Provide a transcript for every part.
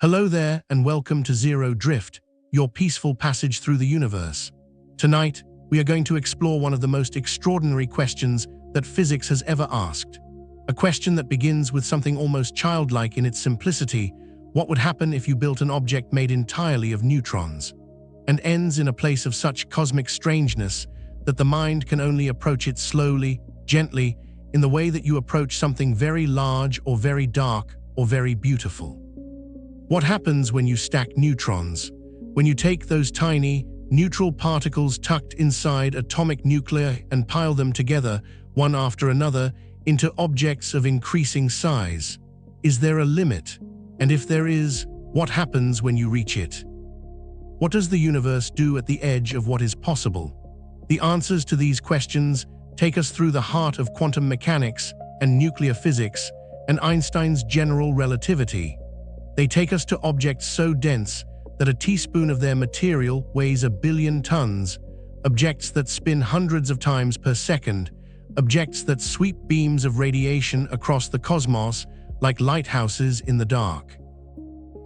Hello there and welcome to Zero Drift, your peaceful passage through the universe. Tonight, we are going to explore one of the most extraordinary questions that physics has ever asked. A question that begins with something almost childlike in its simplicity: what would happen if you built an object made entirely of neutrons? And ends in a place of such cosmic strangeness that the mind can only approach it slowly, gently, in the way that you approach something very large or very dark or very beautiful. What happens when you stack neutrons? When you take those tiny, neutral particles tucked inside atomic nuclei and pile them together, one after another, into objects of increasing size? Is there a limit? And if there is, what happens when you reach it? What does the universe do at the edge of what is possible? The answers to these questions take us through the heart of quantum mechanics and nuclear physics and Einstein's general relativity. They take us to objects so dense that a teaspoon of their material weighs 1 billion tons, objects that spin hundreds of times per second, objects that sweep beams of radiation across the cosmos like lighthouses in the dark.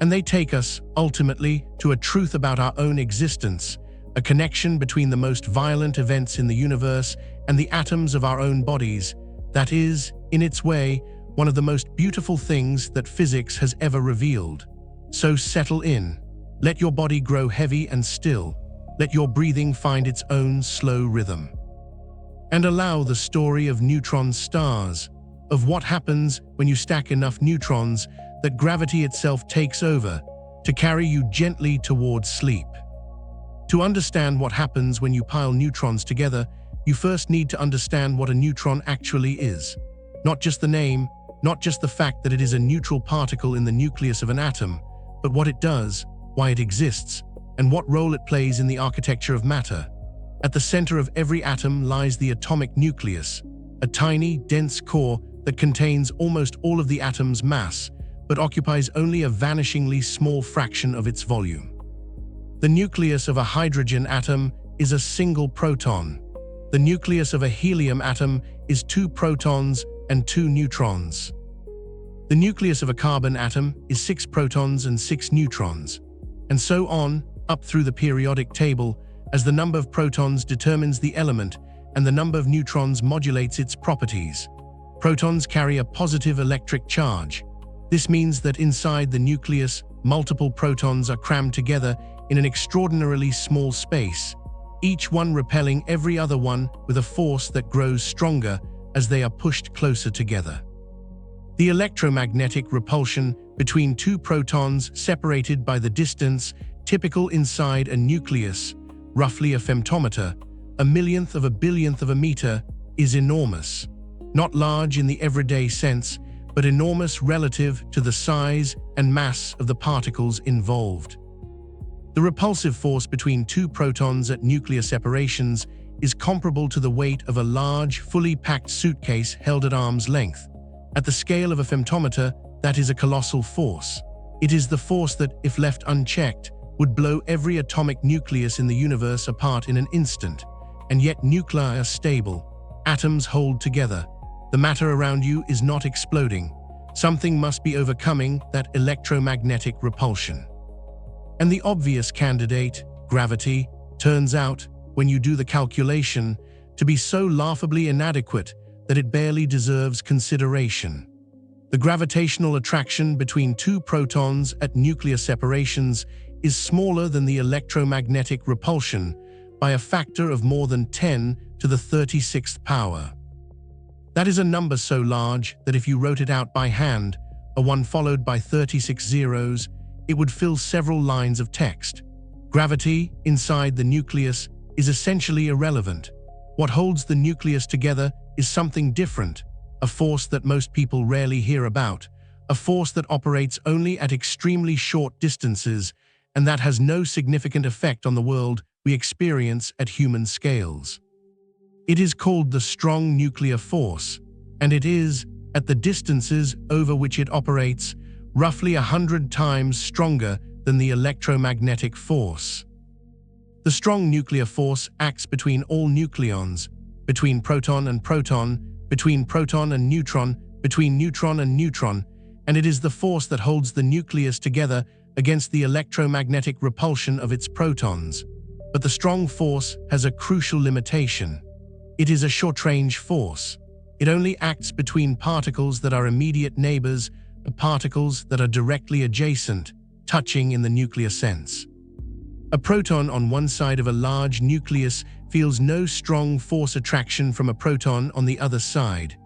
And they take us, ultimately, to a truth about our own existence, a connection between the most violent events in the universe and the atoms of our own bodies, that is, in its way, one of the most beautiful things that physics has ever revealed. So settle in. Let your body grow heavy and still. Let your breathing find its own slow rhythm. And allow the story of neutron stars, of what happens when you stack enough neutrons that gravity itself takes over, to carry you gently towards sleep. To understand what happens when you pile neutrons together, you first need to understand what a neutron actually is. Not just the name, not just the fact that it is a neutral particle in the nucleus of an atom, but what it does, why it exists, and what role it plays in the architecture of matter. At the center of every atom lies the atomic nucleus, a tiny, dense core that contains almost all of the atom's mass, but occupies only a vanishingly small fraction of its volume. The nucleus of a hydrogen atom is a single proton. The nucleus of a helium atom is 2 protons and 2 neutrons. The nucleus of a carbon atom is 6 protons and 6 neutrons. And so on, up through the periodic table, as the number of protons determines the element and the number of neutrons modulates its properties. Protons carry a positive electric charge. This means that inside the nucleus, multiple protons are crammed together in an extraordinarily small space, each one repelling every other one with a force that grows stronger as they are pushed closer together. The electromagnetic repulsion between 2 protons separated by the distance typical inside a nucleus, roughly a femtometer, a millionth of a billionth of a meter, is enormous. Not large in the everyday sense, but enormous relative to the size and mass of the particles involved. The repulsive force between 2 protons at nuclear separations is comparable to the weight of a large, fully packed suitcase held at arm's length. At the scale of a femtometer, that is a colossal force. It is the force that, if left unchecked, would blow every atomic nucleus in the universe apart in an instant. And yet nuclei are stable. Atoms hold together. The matter around you is not exploding. Something must be overcoming that electromagnetic repulsion. And the obvious candidate, gravity, turns out, when you do the calculation, to be so laughably inadequate that it barely deserves consideration. The gravitational attraction between 2 protons at nuclear separations is smaller than the electromagnetic repulsion by a factor of more than 10 to the 36th power. That is a number so large that if you wrote it out by hand, a 1 followed by 36 zeros, it would fill several lines of text. Gravity, inside the nucleus, is essentially irrelevant. What holds the nucleus together is something different, a force that most people rarely hear about, a force that operates only at extremely short distances and that has no significant effect on the world we experience at human scales. It is called the strong nuclear force, and it is, at the distances over which it operates, roughly 100 times stronger than the electromagnetic force. The strong nuclear force acts between all nucleons, between proton and proton, between proton and neutron, between neutron and neutron, and it is the force that holds the nucleus together against the electromagnetic repulsion of its protons. But the strong force has a crucial limitation. It is a short-range force. It only acts between particles that are immediate neighbors, the particles that are directly adjacent, touching in the nuclear sense. A proton on one side of a large nucleus feels no strong force attraction from a proton on the other side.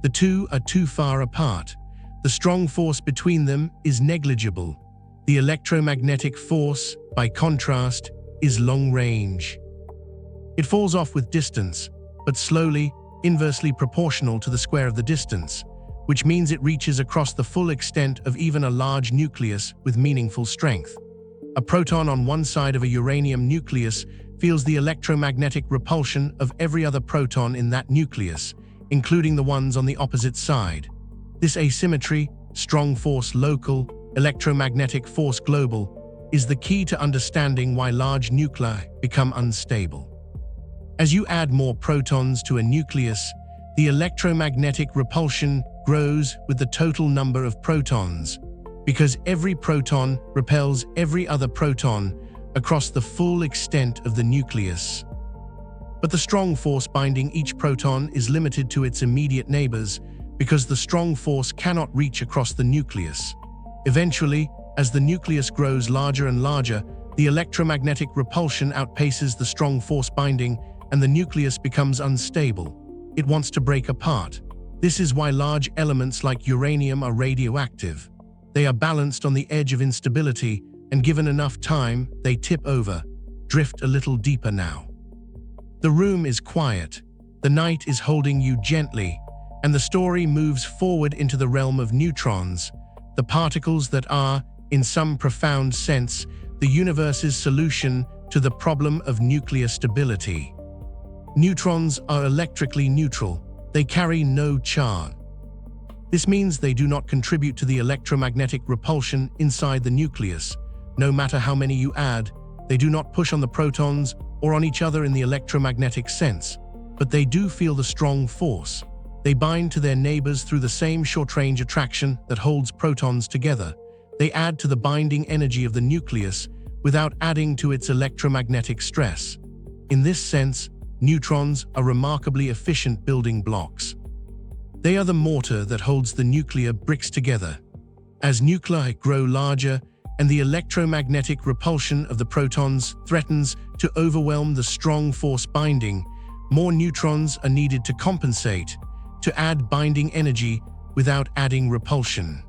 The two are too far apart. The strong force between them is negligible. The electromagnetic force, by contrast, is long-range. It falls off with distance, but slowly, inversely proportional to the square of the distance, which means it reaches across the full extent of even a large nucleus with meaningful strength. A proton on one side of a uranium nucleus feels the electromagnetic repulsion of every other proton in that nucleus, including the ones on the opposite side. This asymmetry, strong force local, electromagnetic force global, is the key to understanding why large nuclei become unstable. As you add more protons to a nucleus, the electromagnetic repulsion grows with the total number of protons, because every proton repels every other proton across the full extent of the nucleus. But the strong force binding each proton is limited to its immediate neighbors because the strong force cannot reach across the nucleus. Eventually, as the nucleus grows larger and larger, the electromagnetic repulsion outpaces the strong force binding and the nucleus becomes unstable. It wants to break apart. This is why large elements like uranium are radioactive. They are balanced on the edge of instability, and given enough time, they tip over, drift a little deeper now. The room is quiet. The night is holding you gently, and the story moves forward into the realm of neutrons, the particles that are, in some profound sense, the universe's solution to the problem of nuclear stability. Neutrons are electrically neutral. They carry no charge. This means they do not contribute to the electromagnetic repulsion inside the nucleus. No matter how many you add, they do not push on the protons or on each other in the electromagnetic sense, but they do feel the strong force. They bind to their neighbors through the same short-range attraction that holds protons together. They add to the binding energy of the nucleus without adding to its electromagnetic stress. In this sense, neutrons are remarkably efficient building blocks. They are the mortar that holds the nuclear bricks together. As nuclei grow larger and the electromagnetic repulsion of the protons threatens to overwhelm the strong force binding, more neutrons are needed to compensate, to add binding energy without adding repulsion.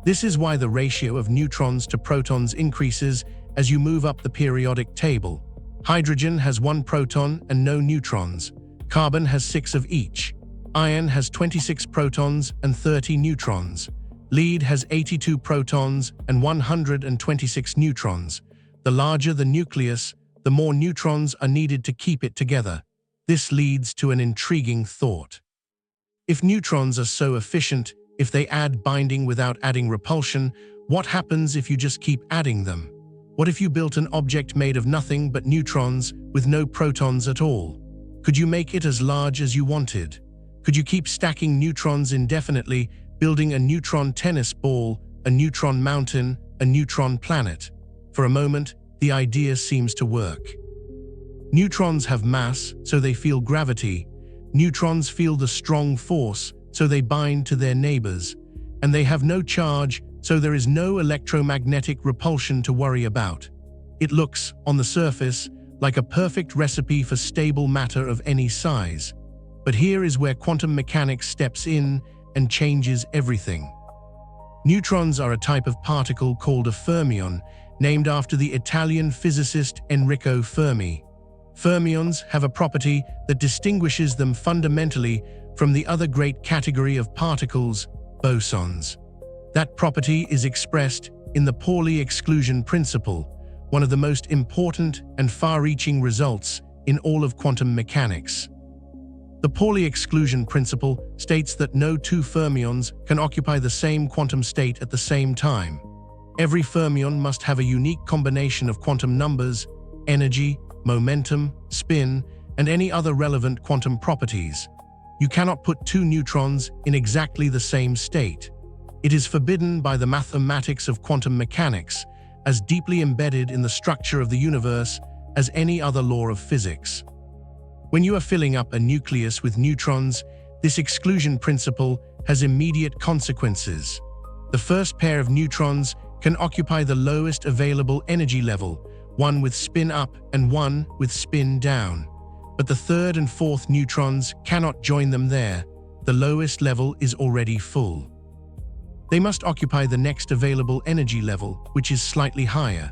This is why the ratio of neutrons to protons increases as you move up the periodic table. Hydrogen has 1 proton and no neutrons. Carbon has 6 of each. Iron has 26 protons and 30 neutrons. Lead has 82 protons and 126 neutrons. The larger the nucleus, the more neutrons are needed to keep it together. This leads to an intriguing thought. If neutrons are so efficient, if they add binding without adding repulsion, what happens if you just keep adding them? What if you built an object made of nothing but neutrons with no protons at all? Could you make it as large as you wanted? Could you keep stacking neutrons indefinitely, building a neutron tennis ball, a neutron mountain, a neutron planet? For a moment, the idea seems to work. Neutrons have mass, so they feel gravity. Neutrons feel the strong force, so they bind to their neighbors. And they have no charge, so there is no electromagnetic repulsion to worry about. It looks, on the surface, like a perfect recipe for stable matter of any size. But here is where quantum mechanics steps in and changes everything. Neutrons are a type of particle called a fermion, named after the Italian physicist Enrico Fermi. Fermions have a property that distinguishes them fundamentally from the other great category of particles, bosons. That property is expressed in the Pauli exclusion principle, one of the most important and far-reaching results in all of quantum mechanics. The Pauli exclusion principle states that no two fermions can occupy the same quantum state at the same time. Every fermion must have a unique combination of quantum numbers, energy, momentum, spin, and any other relevant quantum properties. You cannot put two neutrons in exactly the same state. It is forbidden by the mathematics of quantum mechanics, as deeply embedded in the structure of the universe as any other law of physics. When you are filling up a nucleus with neutrons, this exclusion principle has immediate consequences. The first pair of neutrons can occupy the lowest available energy level, one with spin up and one with spin down. But the third and fourth neutrons cannot join them there. The lowest level is already full. They must occupy the next available energy level, which is slightly higher.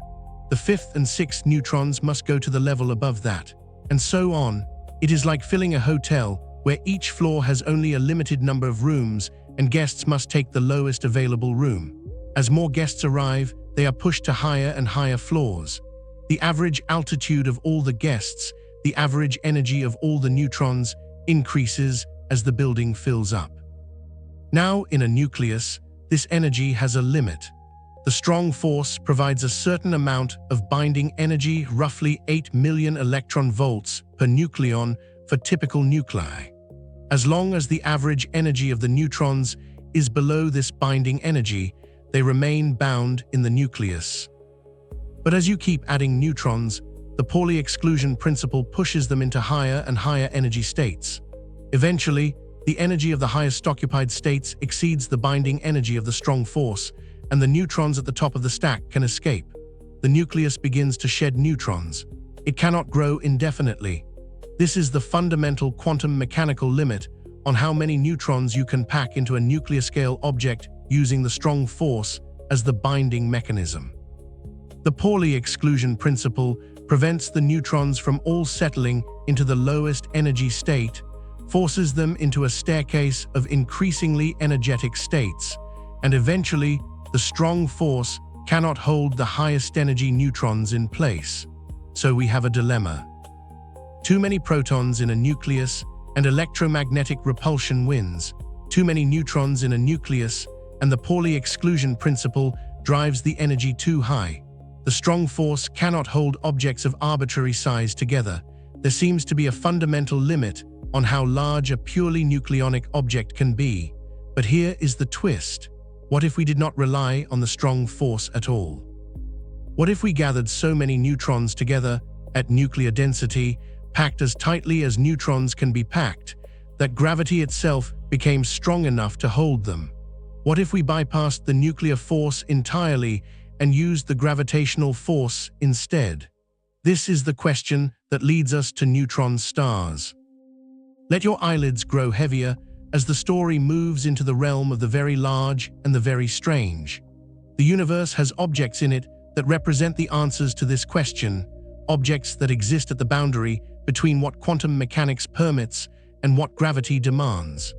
The fifth and sixth neutrons must go to the level above that, and so on. It is like filling a hotel, where each floor has only a limited number of rooms, and guests must take the lowest available room. As more guests arrive, they are pushed to higher and higher floors. The average altitude of all the guests, the average energy of all the neutrons, increases as the building fills up. Now, in a nucleus, this energy has a limit. The strong force provides a certain amount of binding energy, roughly 8 million electron volts per nucleon for typical nuclei. As long as the average energy of the neutrons is below this binding energy, they remain bound in the nucleus. But as you keep adding neutrons, the Pauli exclusion principle pushes them into higher and higher energy states. Eventually, the energy of the highest occupied states exceeds the binding energy of the strong force, and the neutrons at the top of the stack can escape. The nucleus begins to shed neutrons. It cannot grow indefinitely. This is the fundamental quantum mechanical limit on how many neutrons you can pack into a nuclear-scale object using the strong force as the binding mechanism. The Pauli exclusion principle prevents the neutrons from all settling into the lowest energy state, forces them into a staircase of increasingly energetic states, and eventually, the strong force cannot hold the highest energy neutrons in place. So we have a dilemma. Too many protons in a nucleus and electromagnetic repulsion wins. Too many neutrons in a nucleus and the Pauli exclusion principle drives the energy too high. The strong force cannot hold objects of arbitrary size together. There seems to be a fundamental limit on how large a purely nucleonic object can be. But here is the twist. What if we did not rely on the strong force at all? What if we gathered so many neutrons together at nuclear density, packed as tightly as neutrons can be packed, that gravity itself became strong enough to hold them? What if we bypassed the nuclear force entirely and used the gravitational force instead? This is the question that leads us to neutron stars. Let your eyelids grow heavier as the story moves into the realm of the very large and the very strange. The universe has objects in it that represent the answers to this question, objects that exist at the boundary between what quantum mechanics permits and what gravity demands.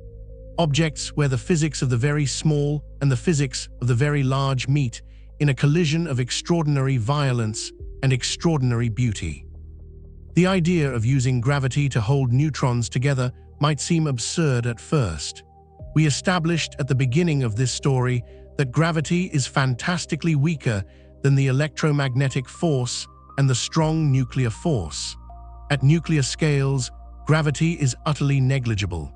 Objects where the physics of the very small and the physics of the very large meet in a collision of extraordinary violence and extraordinary beauty. The idea of using gravity to hold neutrons together might seem absurd at first. We established at the beginning of this story that gravity is fantastically weaker than the electromagnetic force and the strong nuclear force. At nuclear scales, gravity is utterly negligible.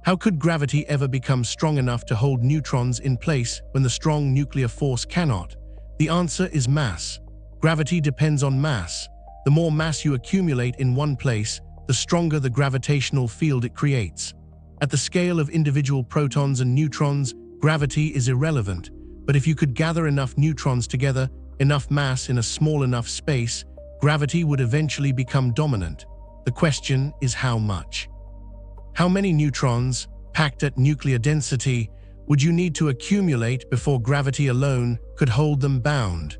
How could gravity ever become strong enough to hold neutrons in place when the strong nuclear force cannot? The answer is mass. Gravity depends on mass. The more mass you accumulate in one place, the stronger the gravitational field it creates. At the scale of individual protons and neutrons, gravity is irrelevant. But if you could gather enough neutrons together, enough mass in a small enough space, gravity would eventually become dominant. The question is how much? How many neutrons, packed at nuclear density, would you need to accumulate before gravity alone could hold them bound?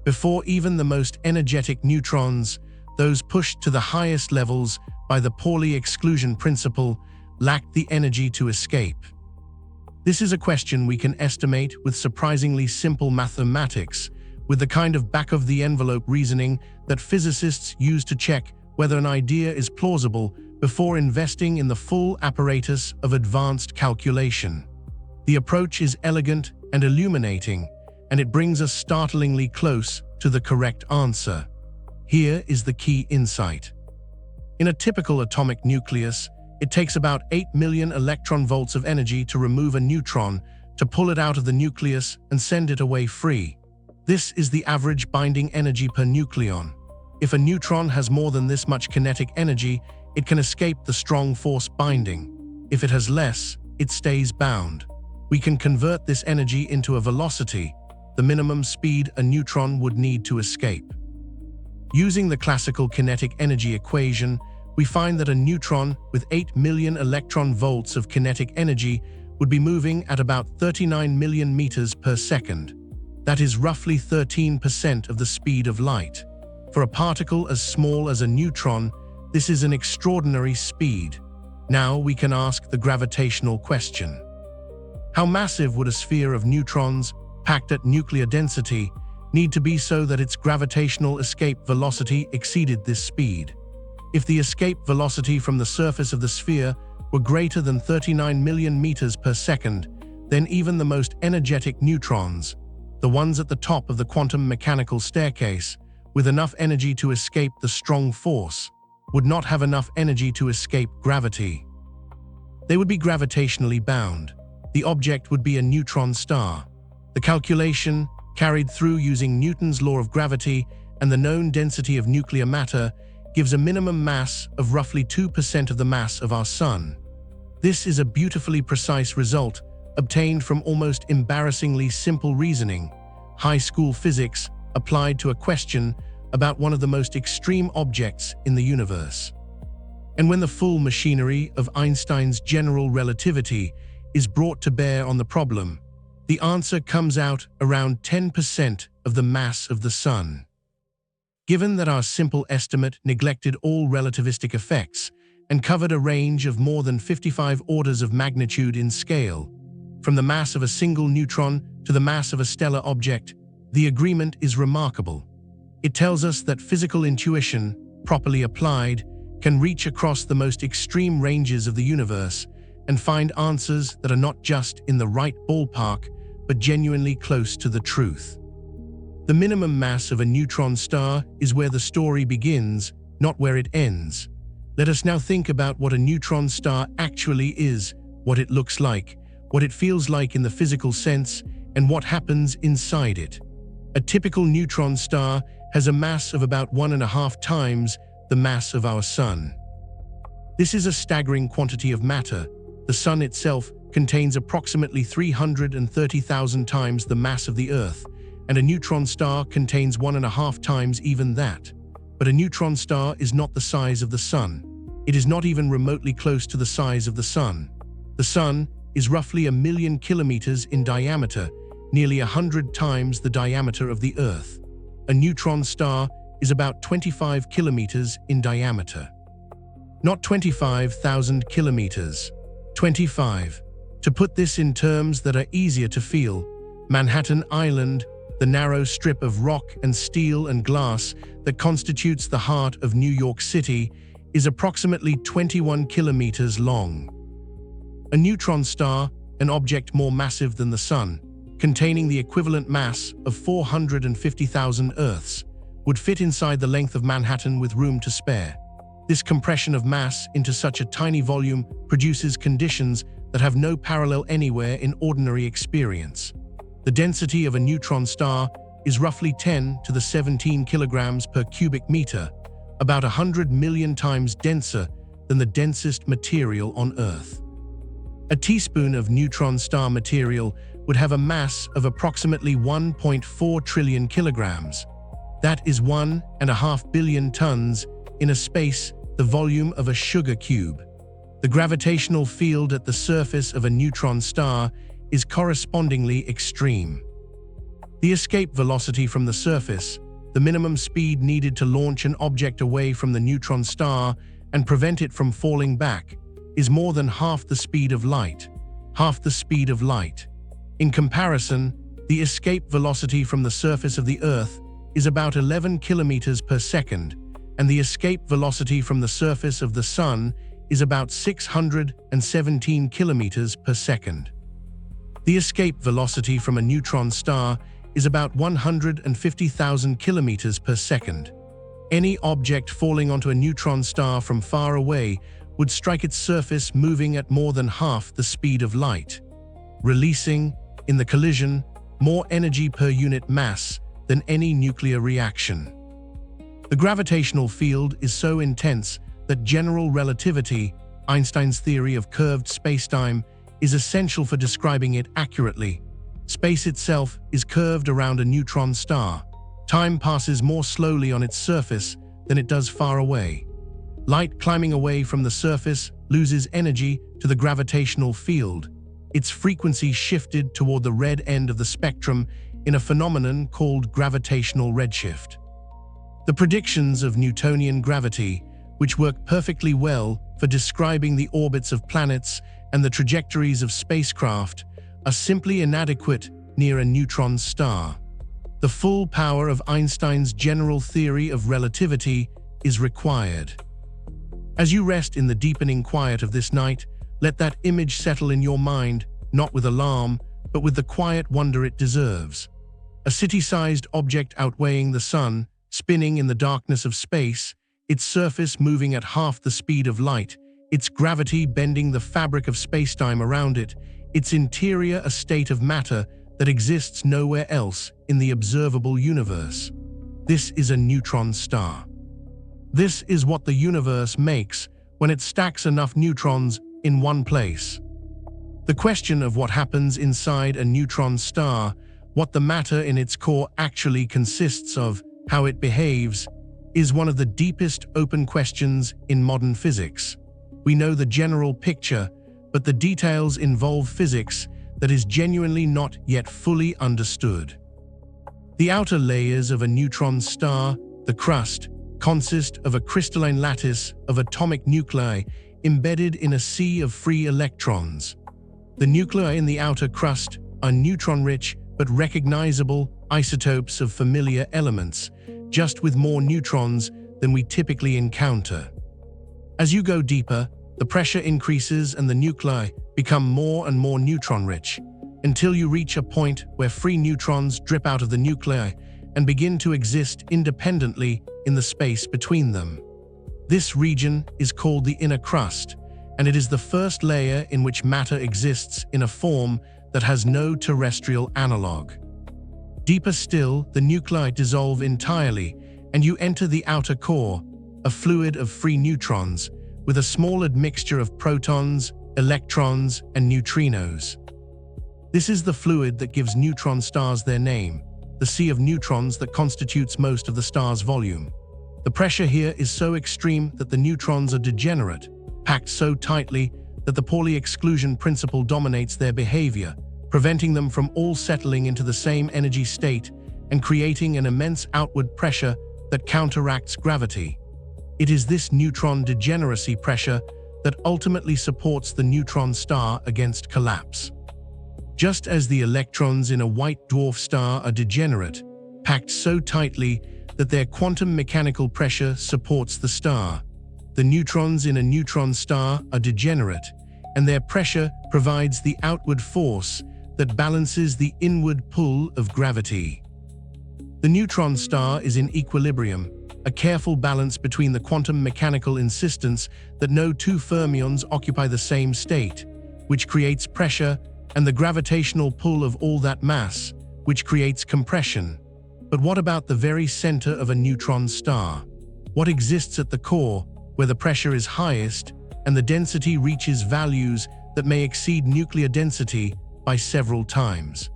Before even the most energetic neutrons, those pushed to the highest levels by the Pauli exclusion principle, lacked the energy to escape. This is a question we can estimate with surprisingly simple mathematics, with the kind of back-of-the-envelope reasoning that physicists use to check whether an idea is plausible before investing in the full apparatus of advanced calculation. The approach is elegant and illuminating, and it brings us startlingly close to the correct answer. Here is the key insight. In a typical atomic nucleus, it takes about 8 million electron volts of energy to remove a neutron to pull it out of the nucleus and send it away free. This is the average binding energy per nucleon. If a neutron has more than this much kinetic energy, it can escape the strong force binding. If it has less, it stays bound. We can convert this energy into a velocity, the minimum speed a neutron would need to escape. Using the classical kinetic energy equation, we find that a neutron with 8 million electron volts of kinetic energy would be moving at about 39 million meters per second. That is roughly 13% of the speed of light. For a particle as small as a neutron, this is an extraordinary speed. Now we can ask the gravitational question. How massive would a sphere of neutrons, packed at nuclear density, need to be so that its gravitational escape velocity exceeded this speed? If the escape velocity from the surface of the sphere were greater than 39 million meters per second, then even the most energetic neutrons, the ones at the top of the quantum mechanical staircase, with enough energy to escape the strong force, would not have enough energy to escape gravity. They would be gravitationally bound. The object would be a neutron star. The calculation, carried through using Newton's law of gravity and the known density of nuclear matter, gives a minimum mass of roughly 2% of the mass of our Sun. This is a beautifully precise result obtained from almost embarrassingly simple reasoning, high school physics applied to a question about one of the most extreme objects in the universe. And when the full machinery of Einstein's general relativity is brought to bear on the problem, the answer comes out around 10% of the mass of the Sun. Given that our simple estimate neglected all relativistic effects and covered a range of more than 55 orders of magnitude in scale, from the mass of a single neutron to the mass of a stellar object, the agreement is remarkable. It tells us that physical intuition, properly applied, can reach across the most extreme ranges of the universe and find answers that are not just in the right ballpark, but genuinely close to the truth. The minimum mass of a neutron star is where the story begins, not where it ends. Let us now think about what a neutron star actually is, what it looks like, what it feels like in the physical sense, and what happens inside it. A typical neutron star has a mass of about 1.5 times the mass of our Sun. This is a staggering quantity of matter. The Sun itself contains approximately 330,000 times the mass of the Earth, and a neutron star contains 1.5 times even that. But a neutron star is not the size of the Sun. It is not even remotely close to the size of the Sun. The Sun is roughly 1 million kilometers in diameter, nearly 100 times the diameter of the Earth. A neutron star is about 25 kilometers in diameter. Not 25,000 kilometers. 25. To put this in terms that are easier to feel, Manhattan Island, the narrow strip of rock and steel and glass that constitutes the heart of New York City, is approximately 21 kilometers long. A neutron star, an object more massive than the Sun, containing the equivalent mass of 450,000 Earths, would fit inside the length of Manhattan with room to spare. This compression of mass into such a tiny volume produces conditions that have no parallel anywhere in ordinary experience. The density of a neutron star is roughly 10 to the 17 kilograms per cubic meter, about 100 million times denser than the densest material on Earth. A teaspoon of neutron star material would have a mass of approximately 1.4 trillion kilograms. That is 1.5 billion tons in a space the volume of a sugar cube. The gravitational field at the surface of a neutron star is correspondingly extreme. The escape velocity from the surface, the minimum speed needed to launch an object away from the neutron star and prevent it from falling back, is more than half the speed of light. Half the speed of light. In comparison, the escape velocity from the surface of the Earth is about 11 kilometers per second, and the escape velocity from the surface of the Sun is about 617 kilometers per second. The escape velocity from a neutron star is about 150,000 kilometers per second. Any object falling onto a neutron star from far away would strike its surface moving at more than half the speed of light, releasing in the collision, more energy per unit mass than any nuclear reaction. The gravitational field is so intense that general relativity, Einstein's theory of curved spacetime, is essential for describing it accurately. Space itself is curved around a neutron star. Time passes more slowly on its surface than it does far away. Light climbing away from the surface loses energy to the gravitational field. Its frequency shifted toward the red end of the spectrum in a phenomenon called gravitational redshift. The predictions of Newtonian gravity, which work perfectly well for describing the orbits of planets and the trajectories of spacecraft, are simply inadequate near a neutron star. The full power of Einstein's general theory of relativity is required. As you rest in the deepening quiet of this night, let that image settle in your mind, not with alarm, but with the quiet wonder it deserves. A city-sized object outweighing the sun, spinning in the darkness of space, its surface moving at half the speed of light, its gravity bending the fabric of spacetime around it, its interior a state of matter that exists nowhere else in the observable universe. This is a neutron star. This is what the universe makes when it stacks enough neutrons in one place. The question of what happens inside a neutron star, what the matter in its core actually consists of, how it behaves, is one of the deepest open questions in modern physics. We know the general picture, but the details involve physics that is genuinely not yet fully understood. The outer layers of a neutron star, the crust, consist of a crystalline lattice of atomic nuclei embedded in a sea of free electrons. The nuclei in the outer crust are neutron-rich but recognizable isotopes of familiar elements, just with more neutrons than we typically encounter. As you go deeper, the pressure increases and the nuclei become more and more neutron-rich, until you reach a point where free neutrons drip out of the nuclei and begin to exist independently in the space between them. This region is called the inner crust, and it is the first layer in which matter exists in a form that has no terrestrial analog. Deeper still, the nuclei dissolve entirely, and you enter the outer core, a fluid of free neutrons, with a small admixture of protons, electrons, and neutrinos. This is the fluid that gives neutron stars their name, the sea of neutrons that constitutes most of the star's volume. The pressure here is so extreme that the neutrons are degenerate, packed so tightly that the Pauli exclusion principle dominates their behavior, preventing them from all settling into the same energy state and creating an immense outward pressure that counteracts gravity. It is this neutron degeneracy pressure that ultimately supports the neutron star against collapse. Just as the electrons in a white dwarf star are degenerate, packed so tightly that their quantum mechanical pressure supports the star, the neutrons in a neutron star are degenerate, and their pressure provides the outward force that balances the inward pull of gravity. The neutron star is in equilibrium, a careful balance between the quantum mechanical insistence that no two fermions occupy the same state, which creates pressure, and the gravitational pull of all that mass, which creates compression. But what about the very center of a neutron star? What exists at the core, where the pressure is highest and the density reaches values that may exceed nuclear density by several times?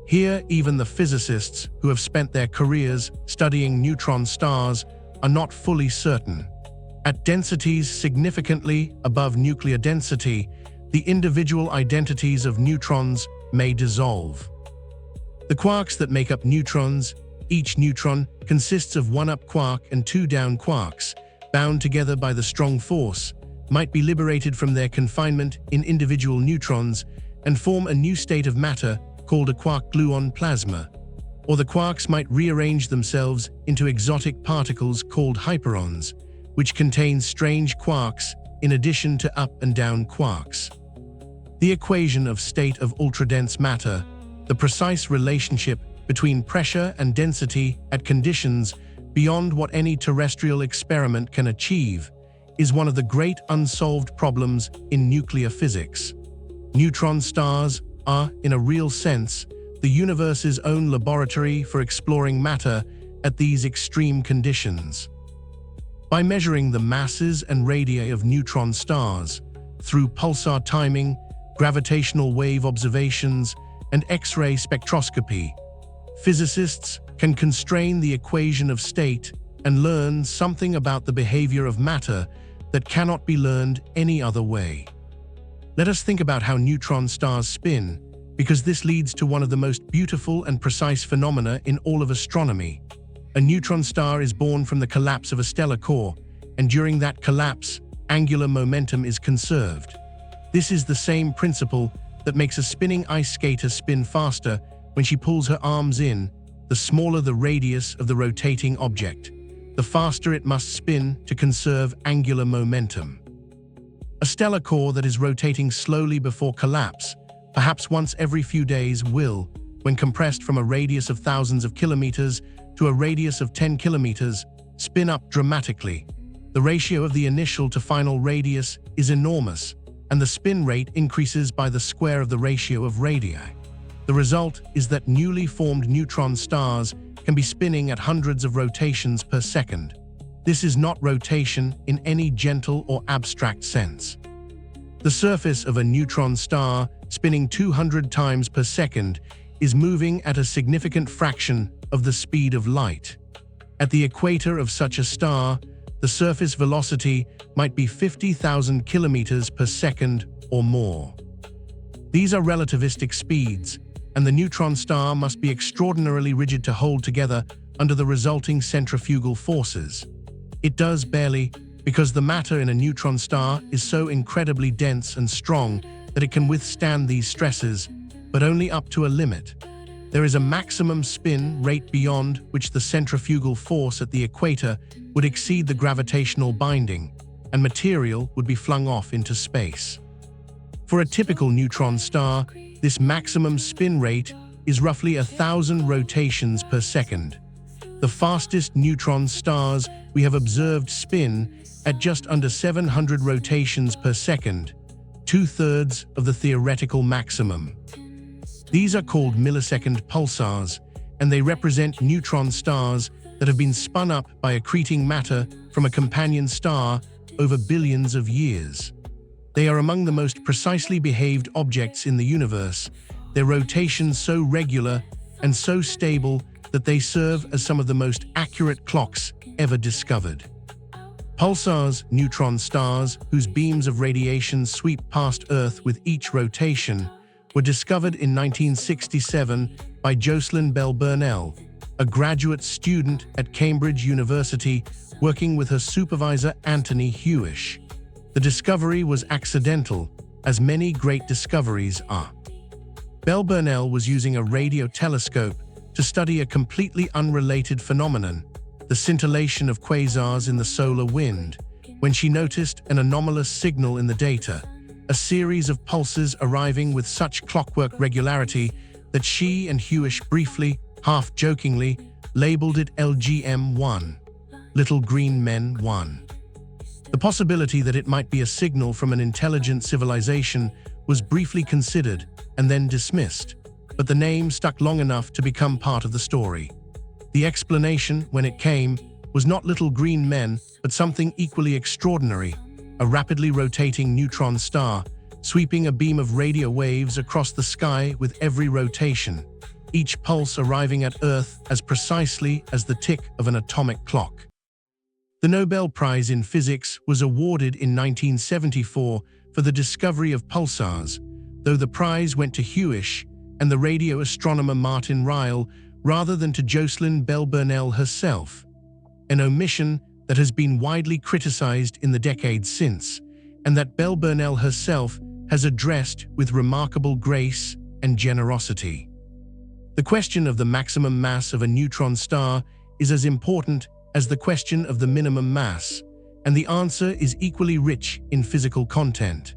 Here, even the physicists who have spent their careers studying neutron stars are not fully certain. At densities significantly above nuclear density, the individual identities of neutrons may dissolve. The quarks that make up neutrons, each neutron consists of one up quark and two down quarks, bound together by the strong force, might be liberated from their confinement in individual neutrons and form a new state of matter called a quark-gluon plasma. Or the quarks might rearrange themselves into exotic particles called hyperons, which contain strange quarks in addition to up and down quarks. The equation of state of ultradense matter, the precise relationship between pressure and density at conditions beyond what any terrestrial experiment can achieve, is one of the great unsolved problems in nuclear physics. Neutron stars are, in a real sense, the universe's own laboratory for exploring matter at these extreme conditions. By measuring the masses and radii of neutron stars through pulsar timing, gravitational wave observations, and X-ray spectroscopy, physicists can constrain the equation of state and learn something about the behavior of matter that cannot be learned any other way. Let us think about how neutron stars spin, because this leads to one of the most beautiful and precise phenomena in all of astronomy. A neutron star is born from the collapse of a stellar core, and during that collapse, angular momentum is conserved. This is the same principle that makes a spinning ice skater spin faster when she pulls her arms in. The smaller the radius of the rotating object, the faster it must spin to conserve angular momentum. A stellar core that is rotating slowly before collapse, perhaps once every few days, will, when compressed from a radius of thousands of kilometers to a radius of 10 kilometers, spin up dramatically. The ratio of the initial to final radius is enormous, and the spin rate increases by the square of the ratio of radii. The result is that newly formed neutron stars can be spinning at hundreds of rotations per second. This is not rotation in any gentle or abstract sense. The surface of a neutron star spinning 200 times per second is moving at a significant fraction of the speed of light. At the equator of such a star, the surface velocity might be 50,000 kilometers per second or more. These are relativistic speeds, and the neutron star must be extraordinarily rigid to hold together under the resulting centrifugal forces. It does barely, because the matter in a neutron star is so incredibly dense and strong that it can withstand these stresses, but only up to a limit. There is a maximum spin rate beyond which the centrifugal force at the equator would exceed the gravitational binding, and material would be flung off into space. For a typical neutron star, this maximum spin rate is roughly 1,000 rotations per second. The fastest neutron stars we have observed spin at just under 700 rotations per second, 2/3 of the theoretical maximum. These are called millisecond pulsars, and they represent neutron stars that have been spun up by accreting matter from a companion star over billions of years. They are among the most precisely behaved objects in the universe, their rotations so regular and so stable that they serve as some of the most accurate clocks ever discovered. Pulsars, neutron stars, whose beams of radiation sweep past Earth with each rotation, were discovered in 1967 by Jocelyn Bell Burnell, a graduate student at Cambridge University working with her supervisor Anthony Hewish. The discovery was accidental, as many great discoveries are. Bell Burnell was using a radio telescope to study a completely unrelated phenomenon, the scintillation of quasars in the solar wind, when she noticed an anomalous signal in the data, a series of pulses arriving with such clockwork regularity that she and Hewish briefly, half-jokingly, labeled it LGM-1, Little Green Men 1. The possibility that it might be a signal from an intelligent civilization was briefly considered and then dismissed, but the name stuck long enough to become part of the story. The explanation, when it came, was not little green men, but something equally extraordinary, a rapidly rotating neutron star, sweeping a beam of radio waves across the sky with every rotation, each pulse arriving at Earth as precisely as the tick of an atomic clock. The Nobel Prize in Physics was awarded in 1974 for the discovery of pulsars, though the prize went to Hewish and the radio astronomer Martin Ryle rather than to Jocelyn Bell Burnell herself, an omission that has been widely criticized in the decades since, and that Bell Burnell herself has addressed with remarkable grace and generosity. The question of the maximum mass of a neutron star is as important as the question of the minimum mass, and the answer is equally rich in physical content.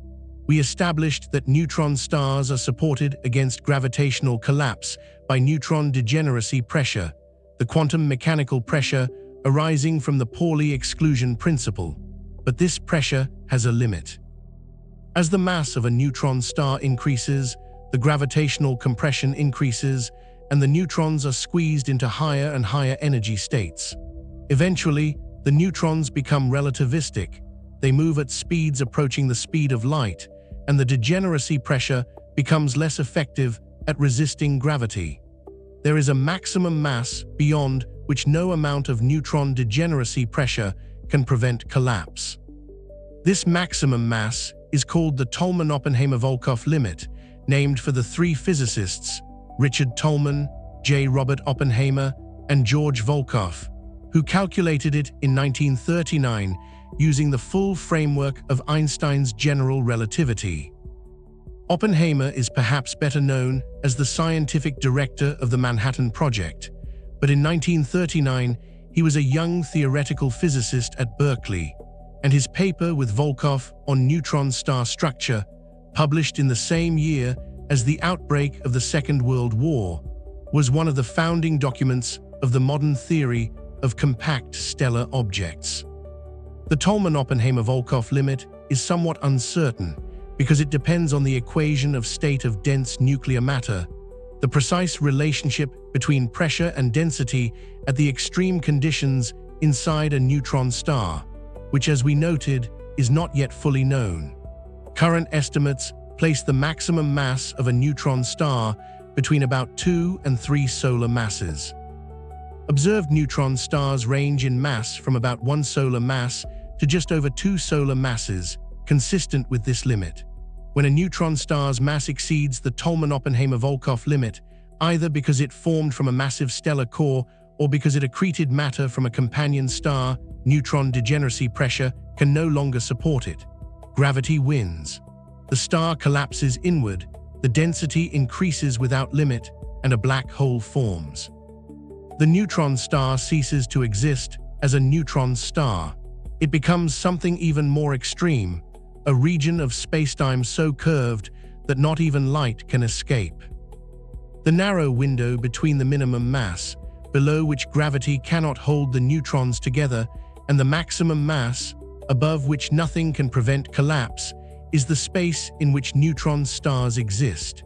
We established that neutron stars are supported against gravitational collapse by neutron degeneracy pressure, the quantum mechanical pressure arising from the Pauli exclusion principle. But this pressure has a limit. As the mass of a neutron star increases, the gravitational compression increases, and the neutrons are squeezed into higher and higher energy states. Eventually, the neutrons become relativistic. They move at speeds approaching the speed of light, and the degeneracy pressure becomes less effective at resisting gravity. There is a maximum mass beyond which no amount of neutron degeneracy pressure can prevent collapse. This maximum mass is called the Tolman-Oppenheimer-Volkoff limit, named for the three physicists, Richard Tolman, J. Robert Oppenheimer, and George Volkoff, who calculated it in 1939 using the full framework of Einstein's general relativity. Oppenheimer is perhaps better known as the scientific director of the Manhattan Project, but in 1939 he was a young theoretical physicist at Berkeley, and his paper with Volkoff on neutron star structure, published in the same year as the outbreak of the Second World War, was one of the founding documents of the modern theory of compact stellar objects. The Tolman-Oppenheimer-Volkoff limit is somewhat uncertain because it depends on the equation of state of dense nuclear matter, the precise relationship between pressure and density at the extreme conditions inside a neutron star, which, as we noted, is not yet fully known. Current estimates place the maximum mass of a neutron star between about 2 and 3 solar masses. Observed neutron stars range in mass from about 1 solar mass to just over 2 solar masses, consistent with this limit. When a neutron star's mass exceeds the Tolman-Oppenheimer-Volkoff limit, either because it formed from a massive stellar core or because it accreted matter from a companion star, neutron degeneracy pressure can no longer support it. Gravity wins. The star collapses inward, the density increases without limit, and a black hole forms. The neutron star ceases to exist as a neutron star. It becomes something even more extreme, a region of spacetime so curved that not even light can escape. The narrow window between the minimum mass, below which gravity cannot hold the neutrons together, and the maximum mass, above which nothing can prevent collapse, is the space in which neutron stars exist.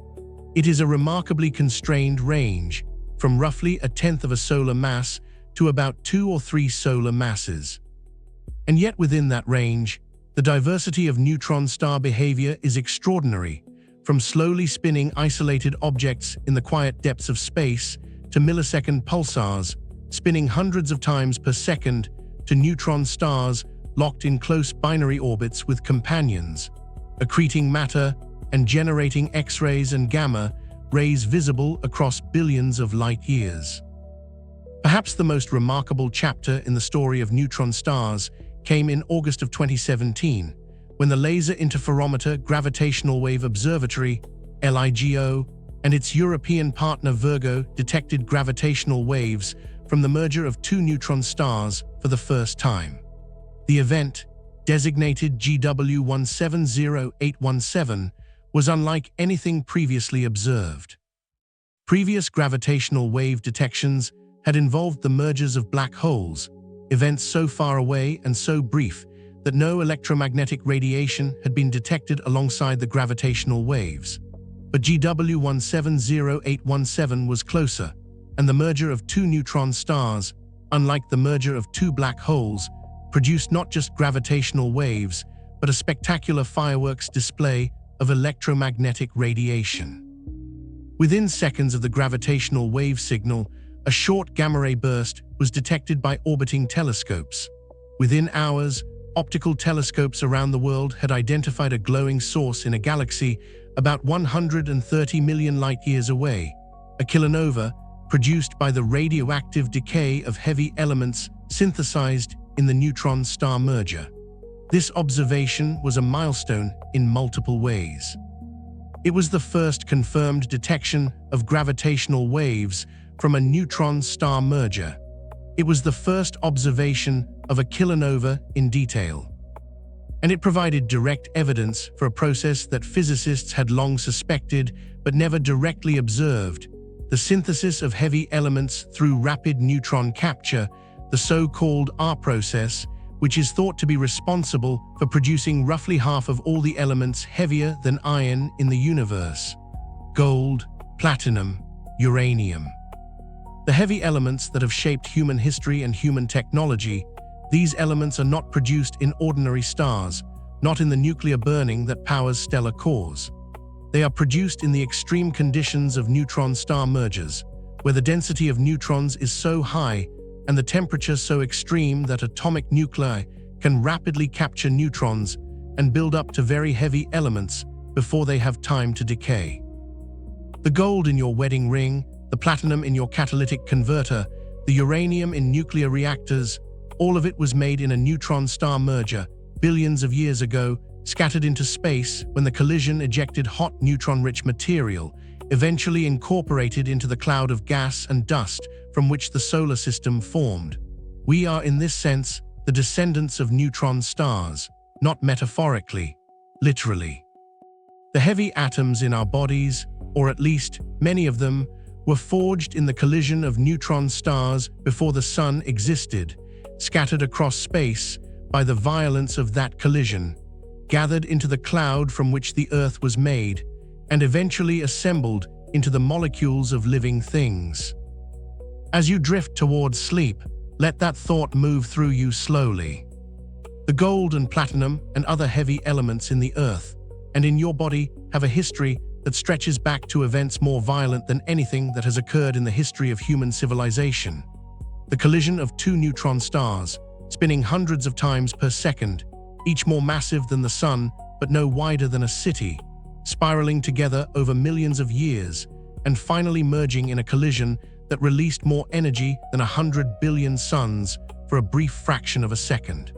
It is a remarkably constrained range, from roughly 1/10 of a solar mass to about 2 or 3 solar masses. And yet within that range, the diversity of neutron star behavior is extraordinary, from slowly spinning isolated objects in the quiet depths of space to millisecond pulsars, spinning hundreds of times per second, to neutron stars locked in close binary orbits with companions, accreting matter and generating X-rays and gamma rays visible across billions of light years. Perhaps the most remarkable chapter in the story of neutron stars came in August of 2017, when the Laser Interferometer Gravitational Wave Observatory, LIGO, and its European partner Virgo detected gravitational waves from the merger of 2 neutron stars for the first time. The event, designated GW170817, was unlike anything previously observed. Previous gravitational wave detections had involved the mergers of black holes, events so far away and so brief that no electromagnetic radiation had been detected alongside the gravitational waves. But GW170817 was closer, and the merger of 2 neutron stars, unlike the merger of 2 black holes, produced not just gravitational waves, but a spectacular fireworks display of electromagnetic radiation. Within seconds of the gravitational wave signal, a short gamma-ray burst was detected by orbiting telescopes. Within hours, optical telescopes around the world had identified a glowing source in a galaxy about 130 million light-years away, a kilonova produced by the radioactive decay of heavy elements synthesized in the neutron star merger. This observation was a milestone in multiple ways. It was the first confirmed detection of gravitational waves from a neutron star merger. It was the first observation of a kilonova in detail. And it provided direct evidence for a process that physicists had long suspected but never directly observed: the synthesis of heavy elements through rapid neutron capture, the so-called R process, which is thought to be responsible for producing roughly half of all the elements heavier than iron in the universe. gold, platinum, uranium. The heavy elements that have shaped human history and human technology, these elements are not produced in ordinary stars, not in the nuclear burning that powers stellar cores. They are produced in the extreme conditions of neutron star mergers, where the density of neutrons is so high and the temperature so extreme that atomic nuclei can rapidly capture neutrons and build up to very heavy elements before they have time to decay. The gold in your wedding ring, the platinum in your catalytic converter, the uranium in nuclear reactors, all of it was made in a neutron star merger billions of years ago, scattered into space when the collision ejected hot neutron-rich material, eventually incorporated into the cloud of gas and dust from which the solar system formed. We are, in this sense, the descendants of neutron stars, not metaphorically, literally. The heavy atoms in our bodies, or at least many of them, were forged in the collision of neutron stars before the sun existed, scattered across space by the violence of that collision, gathered into the cloud from which the Earth was made, and eventually assembled into the molecules of living things. As you drift towards sleep, let that thought move through you slowly. The gold and platinum and other heavy elements in the Earth and in your body have a history that stretches back to events more violent than anything that has occurred in the history of human civilization. The collision of two neutron stars, spinning hundreds of times per second, each more massive than the sun but no wider than a city, spiraling together over millions of years, and finally merging in a collision that released more energy than 100 billion suns for a brief fraction of a second,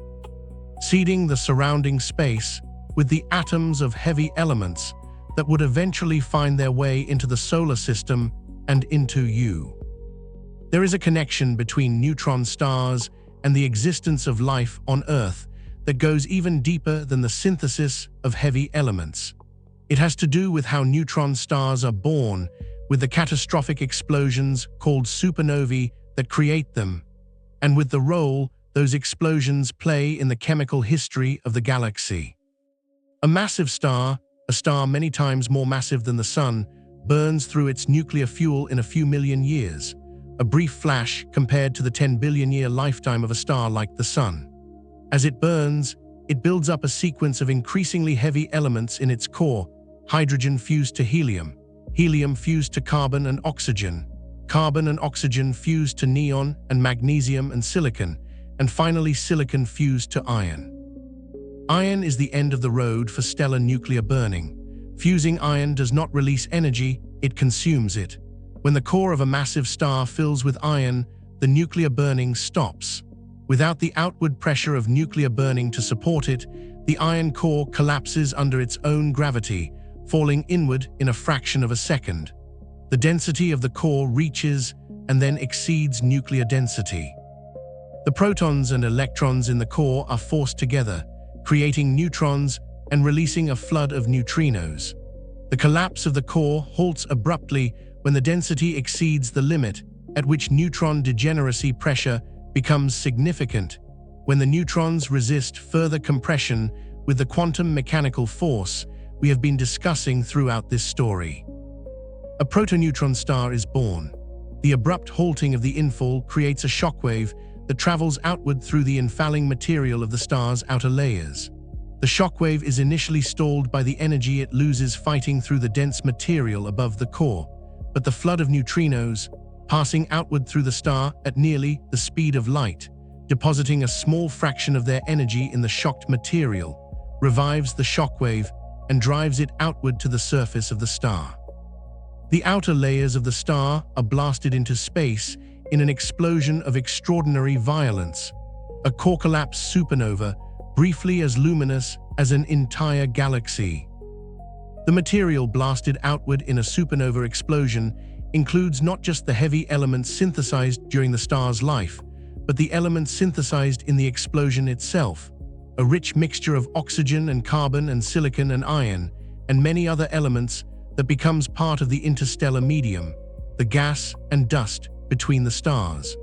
seeding the surrounding space with the atoms of heavy elements that would eventually find their way into the solar system and into you. There is a connection between neutron stars and the existence of life on Earth that goes even deeper than the synthesis of heavy elements. It has to do with how neutron stars are born, with the catastrophic explosions called supernovae that create them, and with the role those explosions play in the chemical history of the galaxy. A massive star, a star many times more massive than the sun, burns through its nuclear fuel in a few million years, a brief flash compared to the 10 billion-year lifetime of a star like the sun. As it burns, it builds up a sequence of increasingly heavy elements in its core: hydrogen fused to helium, helium fused to carbon and oxygen fused to neon and magnesium and silicon, and finally silicon fused to iron. Iron is the end of the road for stellar nuclear burning. Fusing iron does not release energy, it consumes it. When the core of a massive star fills with iron, the nuclear burning stops. Without the outward pressure of nuclear burning to support it, the iron core collapses under its own gravity, falling inward in a fraction of a second. The density of the core reaches and then exceeds nuclear density. The protons and electrons in the core are forced together, creating neutrons and releasing a flood of neutrinos. The collapse of the core halts abruptly when the density exceeds the limit at which neutron degeneracy pressure becomes significant, when the neutrons resist further compression with the quantum mechanical force we have been discussing throughout this story. A protoneutron star is born. The abrupt halting of the infall creates a shockwave that travels outward through the infalling material of the star's outer layers. The shockwave is initially stalled by the energy it loses fighting through the dense material above the core, but the flood of neutrinos, passing outward through the star at nearly the speed of light, depositing a small fraction of their energy in the shocked material, revives the shockwave and drives it outward to the surface of the star. The outer layers of the star are blasted into space in an explosion of extraordinary violence, a core collapse supernova briefly as luminous as an entire galaxy. The material blasted outward in a supernova explosion includes not just the heavy elements synthesized during the star's life, but the elements synthesized in the explosion itself, a rich mixture of oxygen and carbon and silicon and iron, and many other elements that becomes part of the interstellar medium, the gas and dust between the stars.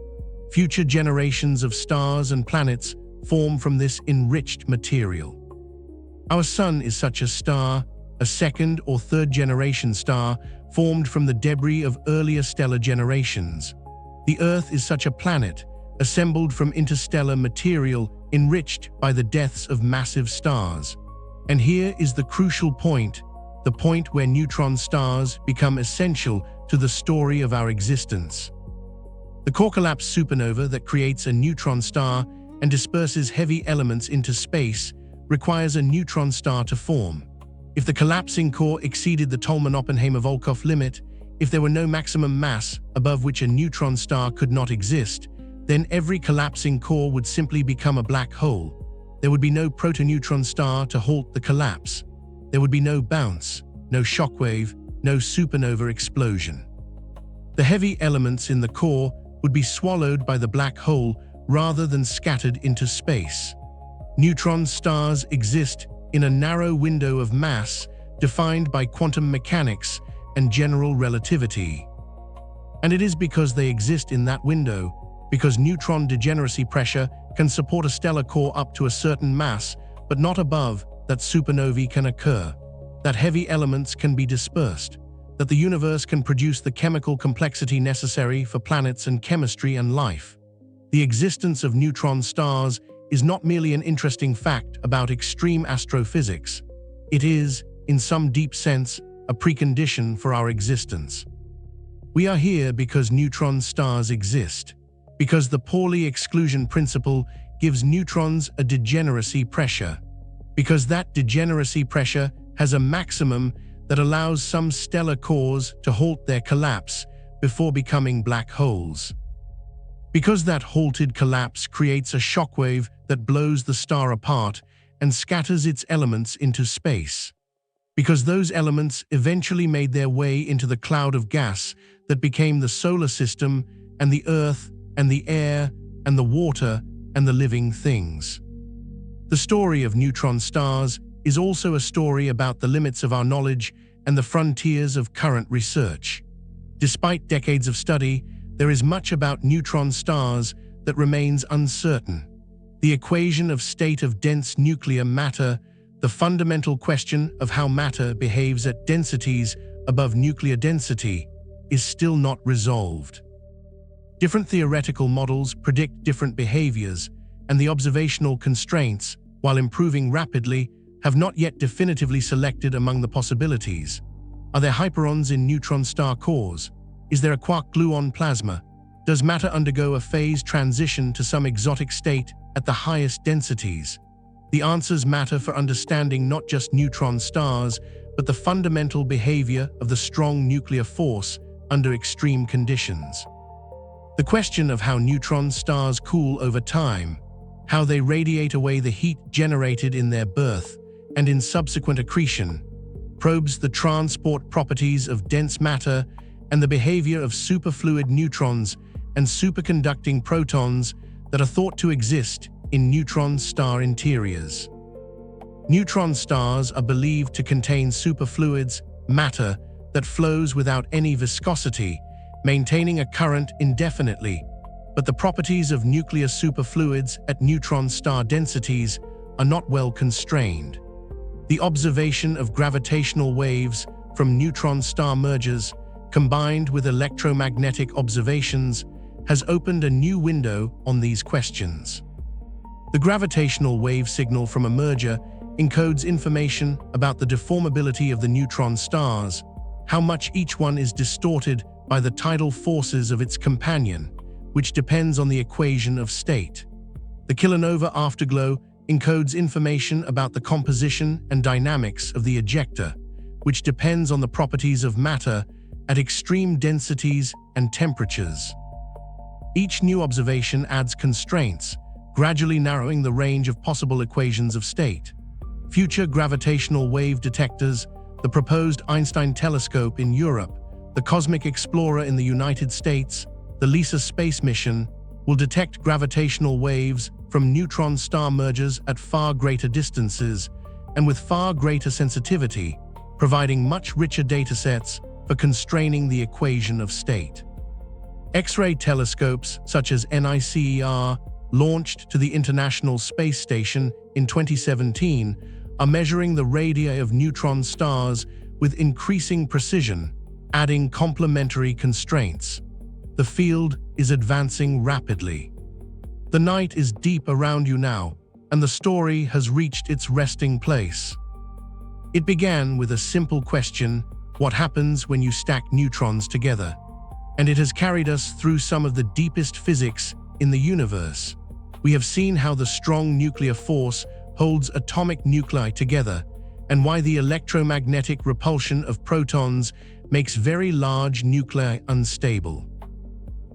Future generations of stars and planets form from this enriched material. Our sun is such a a second or third generation star formed from the debris of earlier stellar generations. The Earth is such a planet, assembled from interstellar material enriched by the deaths of massive stars. And here is the crucial point, the point where neutron stars become essential to the story of our existence. The core collapse supernova that creates a neutron star and disperses heavy elements into space requires a neutron star to form. If the collapsing core exceeded the Tolman-Oppenheimer-Volkoff limit, if there were no maximum mass above which a neutron star could not exist, then every collapsing core would simply become a black hole. There would be no protoneutron star to halt the collapse. There would be no bounce, no shockwave, no supernova explosion. The heavy elements in the core would be swallowed by the black hole rather than scattered into space. Neutron stars exist in a narrow window of mass defined by quantum mechanics and general relativity. And it is because they exist in that window, because neutron degeneracy pressure can support a stellar core up to a certain mass, but not above, that supernovae can occur, that heavy elements can be dispersed, that the universe can produce the chemical complexity necessary for planets and chemistry and life. The existence of neutron stars is not merely an interesting fact about extreme astrophysics. It is, in some deep sense, a precondition for our existence. We are here because neutron stars exist, because the Pauli exclusion principle gives neutrons a degeneracy pressure, because that degeneracy pressure has a maximum that allows some stellar cores to halt their collapse before becoming black holes. Because that halted collapse creates a shockwave that blows the star apart and scatters its elements into space. Because those elements eventually made their way into the cloud of gas that became the solar system and the Earth and the air and the water and the living things. The story of neutron stars is also a story about the limits of our knowledge and the frontiers of current research. Despite decades of study, there is much about neutron stars that remains uncertain. The equation of state of dense nuclear matter, the fundamental question of how matter behaves at densities above nuclear density, is still not resolved. Different theoretical models predict different behaviors, and the observational constraints, while improving rapidly, have not yet definitively selected among the possibilities. Are there hyperons in neutron star cores? Is there a quark-gluon plasma? Does matter undergo a phase transition to some exotic state at the highest densities? The answers matter for understanding not just neutron stars, but the fundamental behavior of the strong nuclear force under extreme conditions. The question of how neutron stars cool over time, how they radiate away the heat generated in their birth and in subsequent accretion, probes the transport properties of dense matter and the behavior of superfluid neutrons and superconducting protons that are thought to exist in neutron star interiors. Neutron stars are believed to contain superfluids, matter, that flows without any viscosity, maintaining a current indefinitely, but the properties of nuclear superfluids at neutron star densities are not well constrained. The observation of gravitational waves from neutron star mergers, combined with electromagnetic observations, has opened a new window on these questions. The gravitational wave signal from a merger encodes information about the deformability of the neutron stars, how much each one is distorted by the tidal forces of its companion, which depends on the equation of state. The kilonova afterglow encodes information about the composition and dynamics of the ejector, which depends on the properties of matter at extreme densities and temperatures. Each new observation adds constraints, gradually narrowing the range of possible equations of state. Future gravitational wave detectors, the proposed Einstein telescope in Europe, the Cosmic Explorer in the United States, the LISA space mission, will detect gravitational waves from neutron star mergers at far greater distances and with far greater sensitivity, providing much richer datasets for constraining the equation of state. X-ray telescopes such as NICER, launched to the International Space Station in 2017, are measuring the radii of neutron stars with increasing precision, adding complementary constraints. The field is advancing rapidly. The night is deep around you now, and the story has reached its resting place. It began with a simple question: what happens when you stack neutrons together? And it has carried us through some of the deepest physics in the universe. We have seen how the strong nuclear force holds atomic nuclei together, and why the electromagnetic repulsion of protons makes very large nuclei unstable.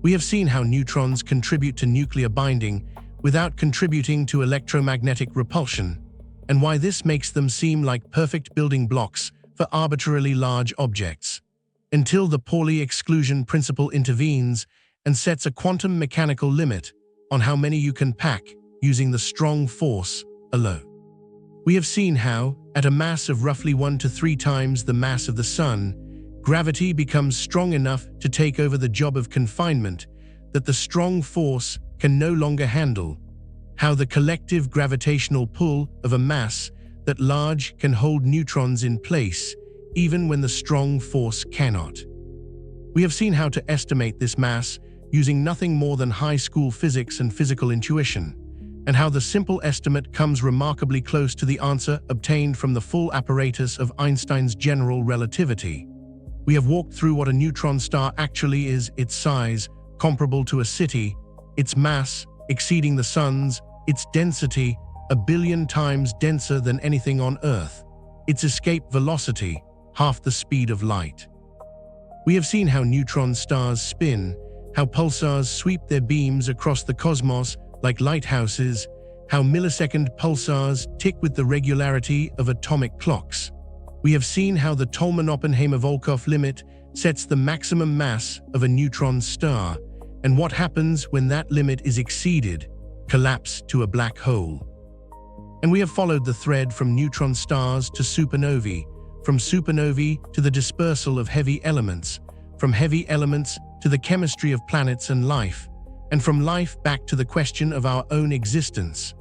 We have seen how neutrons contribute to nuclear binding without contributing to electromagnetic repulsion, and why this makes them seem like perfect building blocks for arbitrarily large objects, until the Pauli exclusion principle intervenes and sets a quantum mechanical limit on how many you can pack using the strong force alone. We have seen how, at a mass of roughly 1 to 3 times the mass of the Sun, gravity becomes strong enough to take over the job of confinement that the strong force can no longer handle, how the collective gravitational pull of a mass that large can hold neutrons in place even when the strong force cannot. We have seen how to estimate this mass using nothing more than high school physics and physical intuition, and how the simple estimate comes remarkably close to the answer obtained from the full apparatus of Einstein's general relativity. We have walked through what a neutron star actually is: its size, comparable to a city; its mass, exceeding the Sun's; its density, 1 billion times denser than anything on Earth; its escape velocity, half the speed of light. We have seen how neutron stars spin, how pulsars sweep their beams across the cosmos like lighthouses, how millisecond pulsars tick with the regularity of atomic clocks. We have seen how the Tolman-Oppenheimer-Volkoff limit sets the maximum mass of a neutron star, and what happens when that limit is exceeded: collapse to a black hole. And we have followed the thread from neutron stars to supernovae, from supernovae to the dispersal of heavy elements, from heavy elements to the chemistry of planets and life, and from life back to the question of our own existence,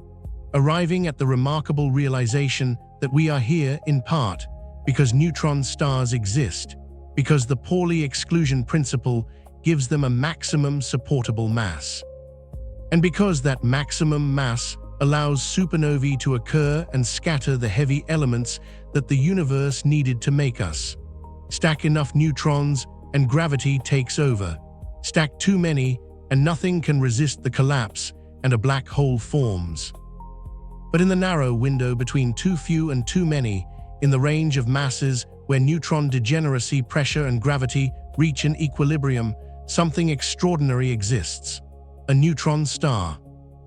arriving at the remarkable realization that we are here in part because neutron stars exist, because the Pauli exclusion principle gives them a maximum supportable mass, and because that maximum mass allows supernovae to occur and scatter the heavy elements that the universe needed to make us. Stack enough neutrons and gravity takes over. Stack too many and nothing can resist the collapse, and a black hole forms. But in the narrow window between too few and too many, in the range of masses where neutron degeneracy, pressure, and gravity reach an equilibrium, something extraordinary exists: a neutron star,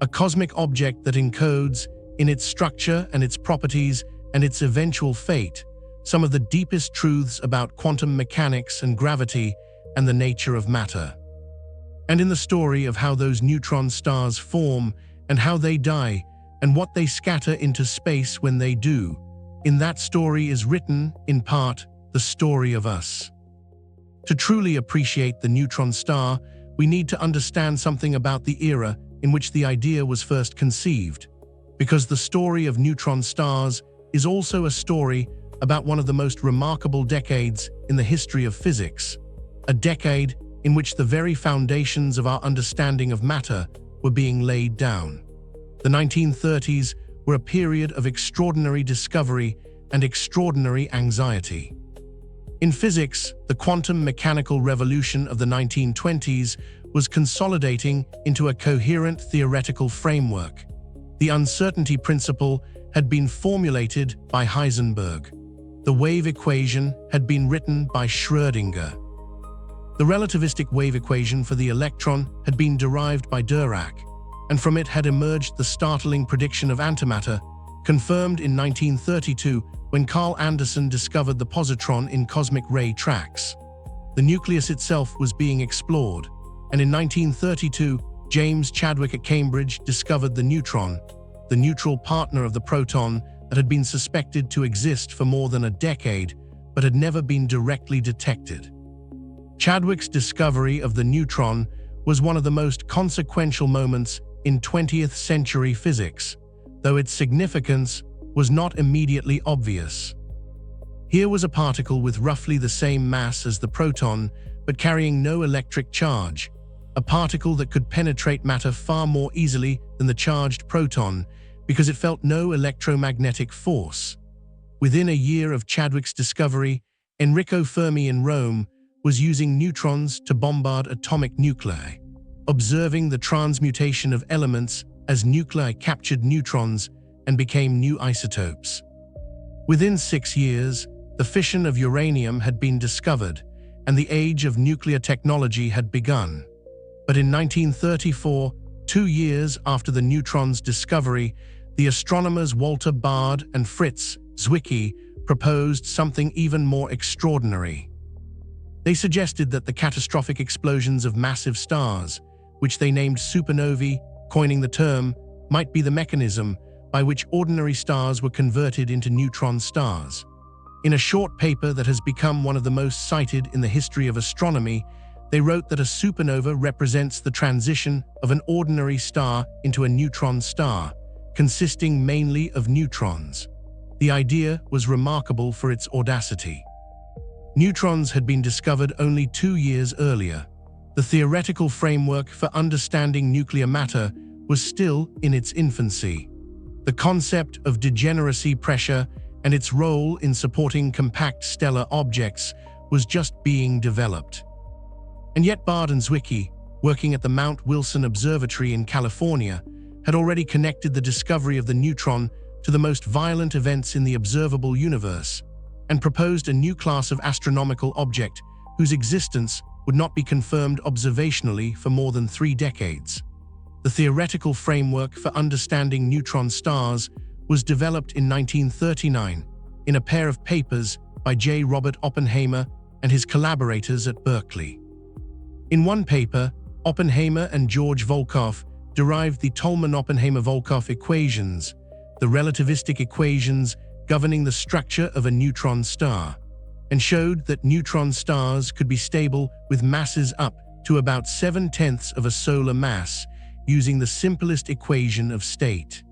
a cosmic object that encodes, in its structure and its properties and its eventual fate, some of the deepest truths about quantum mechanics and gravity and the nature of matter. And in the story of how those neutron stars form and how they die and what they scatter into space when they do, in that story is written, in part, the story of us. To truly appreciate the neutron star, we need to understand something about the era in which the idea was first conceived, because the story of neutron stars is also a story about one of the most remarkable decades in the history of physics, a decade in which the very foundations of our understanding of matter were being laid down. The 1930s were a period of extraordinary discovery and extraordinary anxiety. In physics, the quantum mechanical revolution of the 1920s was consolidating into a coherent theoretical framework. The uncertainty principle had been formulated by Heisenberg. The wave equation had been written by Schrödinger. The relativistic wave equation for the electron had been derived by Dirac, and from it had emerged the startling prediction of antimatter, confirmed in 1932 when Carl Anderson discovered the positron in cosmic ray tracks. The nucleus itself was being explored, and in 1932, James Chadwick at Cambridge discovered the neutron, the neutral partner of the proton that had been suspected to exist for more than a decade but had never been directly detected. Chadwick's discovery of the neutron was one of the most consequential moments in 20th century physics, though its significance was not immediately obvious. Here was a particle with roughly the same mass as the proton, but carrying no electric charge, a particle that could penetrate matter far more easily than the charged proton because it felt no electromagnetic force. Within a year of Chadwick's discovery, Enrico Fermi in Rome was using neutrons to bombard atomic nuclei, observing the transmutation of elements as nuclei captured neutrons and became new isotopes. Within 6 years, the fission of uranium had been discovered, and the age of nuclear technology had begun. But in 1934, 2 years after the neutron's discovery, the astronomers Walter Baade and Fritz Zwicky proposed something even more extraordinary. They suggested that the catastrophic explosions of massive stars, which they named supernovae, coining the term, might be the mechanism by which ordinary stars were converted into neutron stars. In a short paper that has become one of the most cited in the history of astronomy, they wrote that a supernova represents the transition of an ordinary star into a neutron star, consisting mainly of neutrons. The idea was remarkable for its audacity. Neutrons had been discovered only 2 years earlier. The theoretical framework for understanding nuclear matter was still in its infancy. The concept of degeneracy pressure and its role in supporting compact stellar objects was just being developed. And yet Baade and Zwicky, working at the Mount Wilson Observatory in California, had already connected the discovery of the neutron to the most violent events in the observable universe, and proposed a new class of astronomical object whose existence would not be confirmed observationally for more than 3 decades. The theoretical framework for understanding neutron stars was developed in 1939 in a pair of papers by J. Robert Oppenheimer and his collaborators at Berkeley. In one paper, Oppenheimer and George Volkoff derived the Tolman-Oppenheimer-Volkoff equations, the relativistic equations governing the structure of a neutron star, and showed that neutron stars could be stable with masses up to about 7/10 of a solar mass using the simplest equation of state.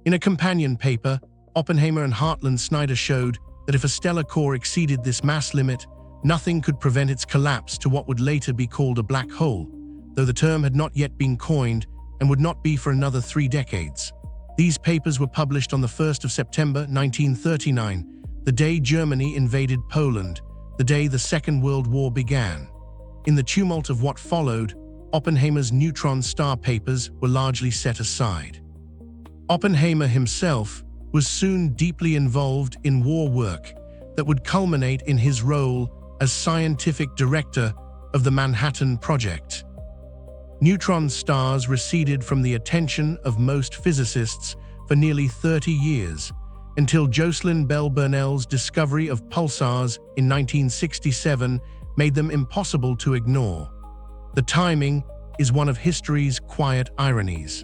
In a companion paper, Oppenheimer and Hartland Snyder showed that if a stellar core exceeded this mass limit, nothing could prevent its collapse to what would later be called a black hole, though the term had not yet been coined and would not be for another 3 decades. These papers were published on the 1st of September 1939, the day Germany invaded Poland, the day the Second World War began. In the tumult of what followed, Oppenheimer's neutron star papers were largely set aside. Oppenheimer himself was soon deeply involved in war work that would culminate in his role as scientific director of the Manhattan Project. Neutron stars receded from the attention of most physicists for nearly 30 years, until Jocelyn Bell Burnell's discovery of pulsars in 1967 made them impossible to ignore. The timing is one of history's quiet ironies.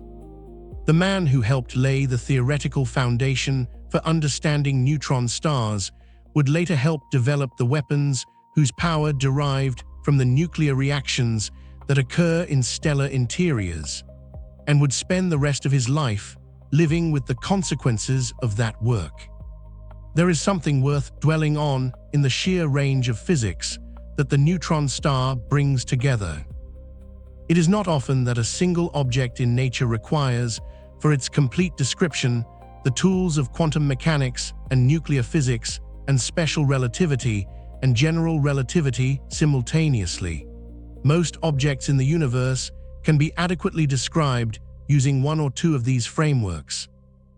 The man who helped lay the theoretical foundation for understanding neutron stars would later help develop the weapons whose power derived from the nuclear reactions that occur in stellar interiors, and would spend the rest of his life living with the consequences of that work. There is something worth dwelling on in the sheer range of physics that the neutron star brings together. It is not often that a single object in nature requires, for its complete description, the tools of quantum mechanics and nuclear physics and special relativity and general relativity simultaneously. Most objects in the universe can be adequately described using one or two of these frameworks.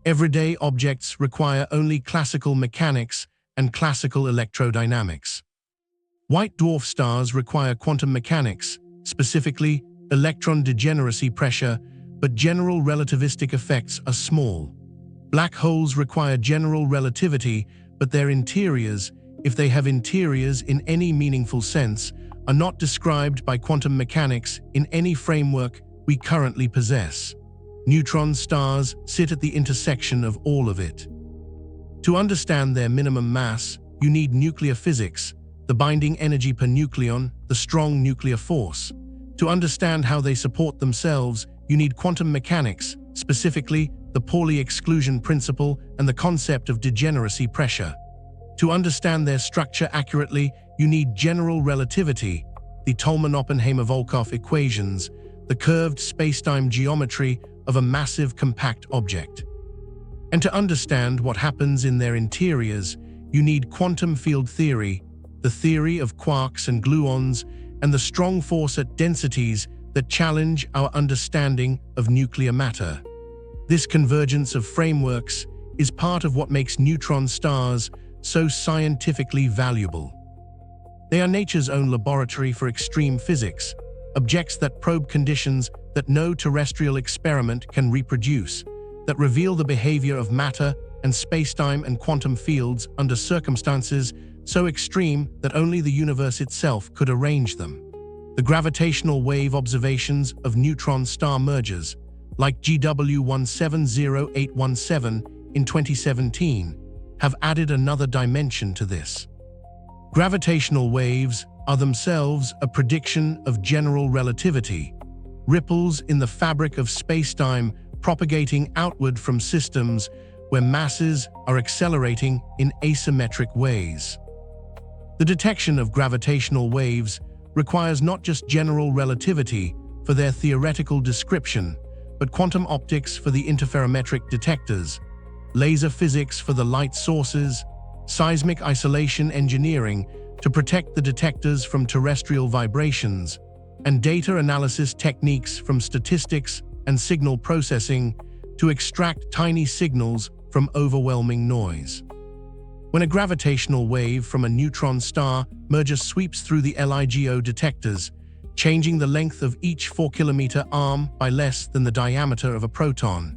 Everyday objects require only classical mechanics and classical electrodynamics. White dwarf stars require quantum mechanics, specifically electron degeneracy pressure, but general relativistic effects are small. Black holes require general relativity, but their interiors, if they have interiors in any meaningful sense, are not described by quantum mechanics in any framework we currently possess. Neutron stars sit at the intersection of all of it. To understand their minimum mass, you need nuclear physics, the binding energy per nucleon, the strong nuclear force. To understand how they support themselves, you need quantum mechanics, specifically the Pauli exclusion principle, and the concept of degeneracy pressure. To understand their structure accurately, you need general relativity, the Tolman-Oppenheimer-Volkoff equations, the curved spacetime geometry of a massive compact object. And to understand what happens in their interiors, you need quantum field theory, the theory of quarks and gluons, and the strong force at densities that challenge our understanding of nuclear matter. This convergence of frameworks is part of what makes neutron stars so scientifically valuable. They are nature's own laboratory for extreme physics, objects that probe conditions that no terrestrial experiment can reproduce, that reveal the behavior of matter and spacetime and quantum fields under circumstances so extreme that only the universe itself could arrange them. The gravitational wave observations of neutron star mergers, like GW170817 in 2017, have added another dimension to this. Gravitational waves are themselves a prediction of general relativity, ripples in the fabric of spacetime propagating outward from systems where masses are accelerating in asymmetric ways. The detection of gravitational waves requires not just general relativity for their theoretical description, but quantum optics for the interferometric detectors, laser physics for the light sources, seismic isolation engineering to protect the detectors from terrestrial vibrations, and data analysis techniques from statistics and signal processing to extract tiny signals from overwhelming noise. When a gravitational wave from a neutron star merger sweeps through the LIGO detectors, changing the length of each 4-kilometer arm by less than the diameter of a proton,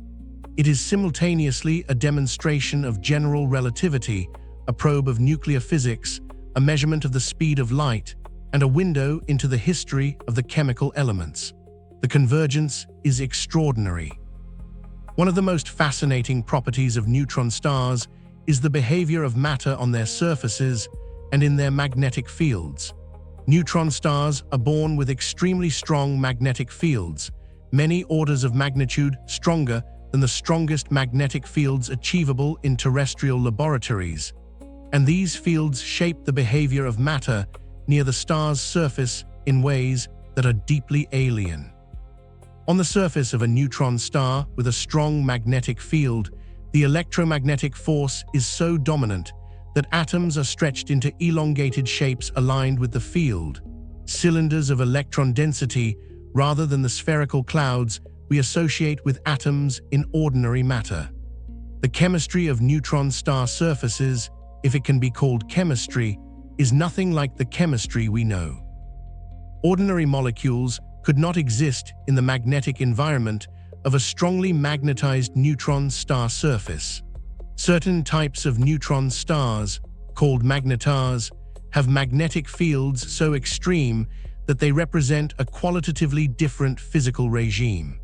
it is simultaneously a demonstration of general relativity, a probe of nuclear physics, a measurement of the speed of light, and a window into the history of the chemical elements. The convergence is extraordinary. One of the most fascinating properties of neutron stars is the behavior of matter on their surfaces and in their magnetic fields. Neutron stars are born with extremely strong magnetic fields, many orders of magnitude stronger than the strongest magnetic fields achievable in terrestrial laboratories. And these fields shape the behavior of matter near the star's surface in ways that are deeply alien. On the surface of a neutron star with a strong magnetic field, the electromagnetic force is so dominant that atoms are stretched into elongated shapes aligned with the field, cylinders of electron density rather than the spherical clouds we associate with atoms in ordinary matter. The chemistry of neutron star surfaces, if it can be called chemistry, is nothing like the chemistry we know. Ordinary molecules could not exist in the magnetic environment of a strongly magnetized neutron star surface. Certain types of neutron stars, called magnetars, have magnetic fields so extreme that they represent a qualitatively different physical regime.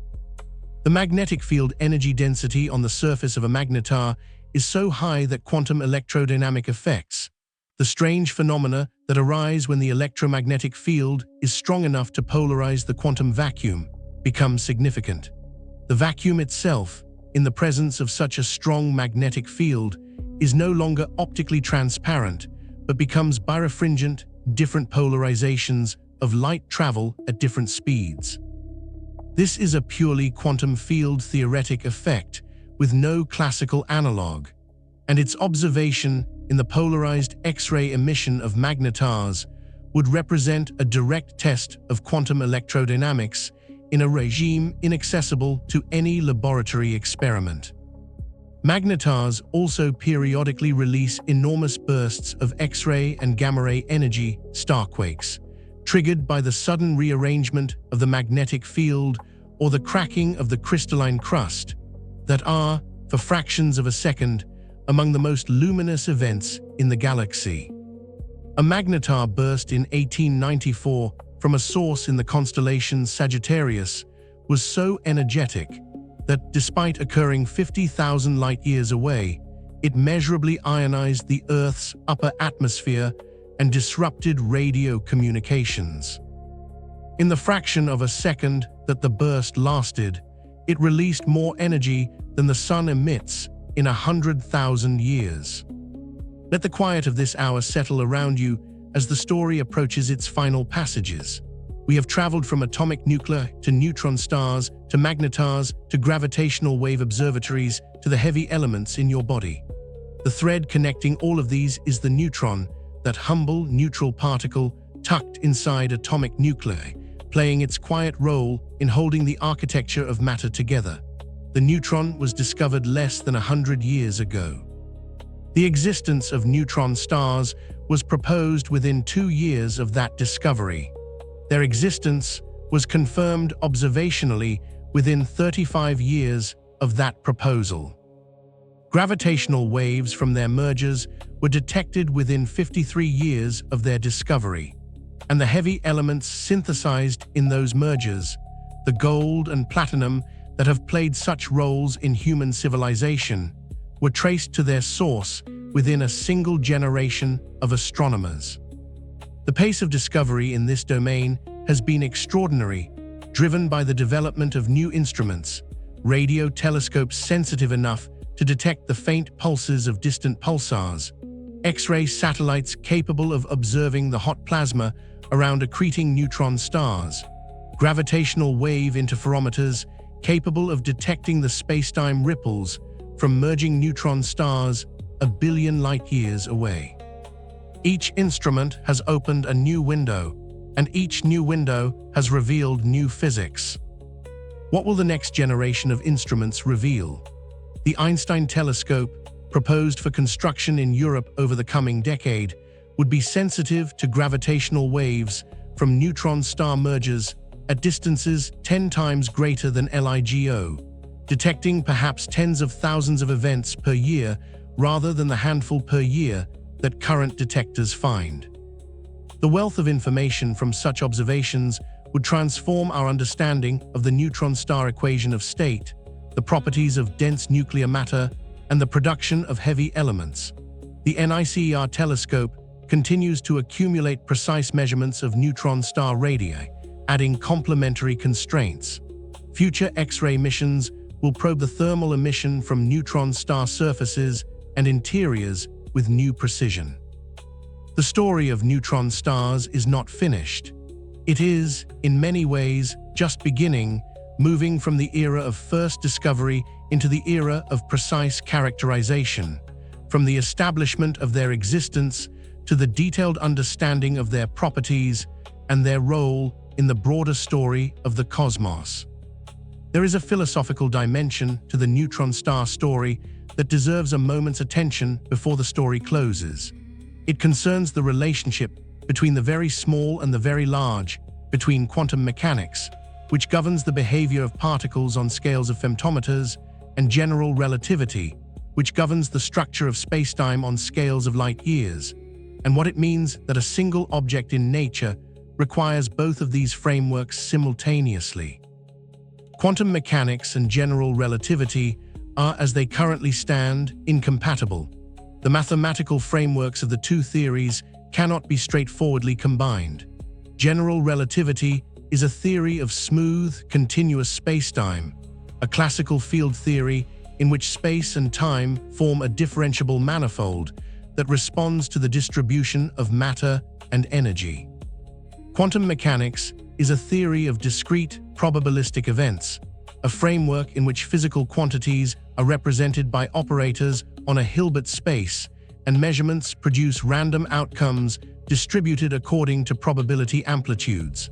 The magnetic field energy density on the surface of a magnetar is so high that quantum electrodynamic effects, the strange phenomena that arise when the electromagnetic field is strong enough to polarize the quantum vacuum, become significant. The vacuum itself, in the presence of such a strong magnetic field, is no longer optically transparent, but becomes birefringent, different polarizations of light travel at different speeds. This is a purely quantum field theoretic effect with no classical analog, and its observation in the polarized X-ray emission of magnetars would represent a direct test of quantum electrodynamics in a regime inaccessible to any laboratory experiment. Magnetars also periodically release enormous bursts of X-ray and gamma-ray energy, starquakes, triggered by the sudden rearrangement of the magnetic field or the cracking of the crystalline crust, that are, for fractions of a second, among the most luminous events in the galaxy. A magnetar burst in 1894 from a source in the constellation Sagittarius was so energetic that, despite occurring 50,000 light-years away, it measurably ionized the Earth's upper atmosphere and disrupted radio communications. In the fraction of a second that the burst lasted, it released more energy than the Sun emits in 100,000 years. Let the quiet of this hour settle around you as the story approaches its final passages. We have traveled from atomic nuclei to neutron stars to magnetars to gravitational wave observatories to the heavy elements in your body. The thread connecting all of these is the neutron, that humble neutral particle tucked inside atomic nuclei, playing its quiet role in holding the architecture of matter together. The neutron was discovered less than 100 years ago. The existence of neutron stars was proposed within 2 years of that discovery. Their existence was confirmed observationally within 35 years of that proposal. Gravitational waves from their mergers were detected within 53 years of their discovery, and the heavy elements synthesized in those mergers, the gold and platinum that have played such roles in human civilization, were traced to their source within a single generation of astronomers. The pace of discovery in this domain has been extraordinary, driven by the development of new instruments, radio telescopes sensitive enough to detect the faint pulses of distant pulsars, X-ray satellites capable of observing the hot plasma around accreting neutron stars, gravitational wave interferometers capable of detecting the spacetime ripples from merging neutron stars a billion light-years away. Each instrument has opened a new window, and each new window has revealed new physics. What will the next generation of instruments reveal? The Einstein telescope, proposed for construction in Europe over the coming decade, would be sensitive to gravitational waves from neutron star mergers at distances 10 times greater than LIGO, detecting perhaps tens of thousands of events per year rather than the handful per year that current detectors find. The wealth of information from such observations would transform our understanding of the neutron star equation of state, the properties of dense nuclear matter, and the production of heavy elements. The NICER telescope continues to accumulate precise measurements of neutron star radii, adding complementary constraints. Future X-ray missions will probe the thermal emission from neutron star surfaces and interiors with new precision. The story of neutron stars is not finished. It is, in many ways, just beginning, moving from the era of first discovery into the era of precise characterization, from the establishment of their existence to the detailed understanding of their properties and their role in the broader story of the cosmos. There is a philosophical dimension to the neutron star story that deserves a moment's attention before the story closes. It concerns the relationship between the very small and the very large, between quantum mechanics, which governs the behavior of particles on scales of femtometers, and general relativity, which governs the structure of spacetime on scales of light-years, and what it means that a single object in nature requires both of these frameworks simultaneously. Quantum mechanics and general relativity are, as they currently stand, incompatible. The mathematical frameworks of the two theories cannot be straightforwardly combined. General relativity is a theory of smooth, continuous spacetime, a classical field theory in which space and time form a differentiable manifold that responds to the distribution of matter and energy. Quantum mechanics is a theory of discrete, probabilistic events, a framework in which physical quantities are represented by operators on a Hilbert space, and measurements produce random outcomes distributed according to probability amplitudes.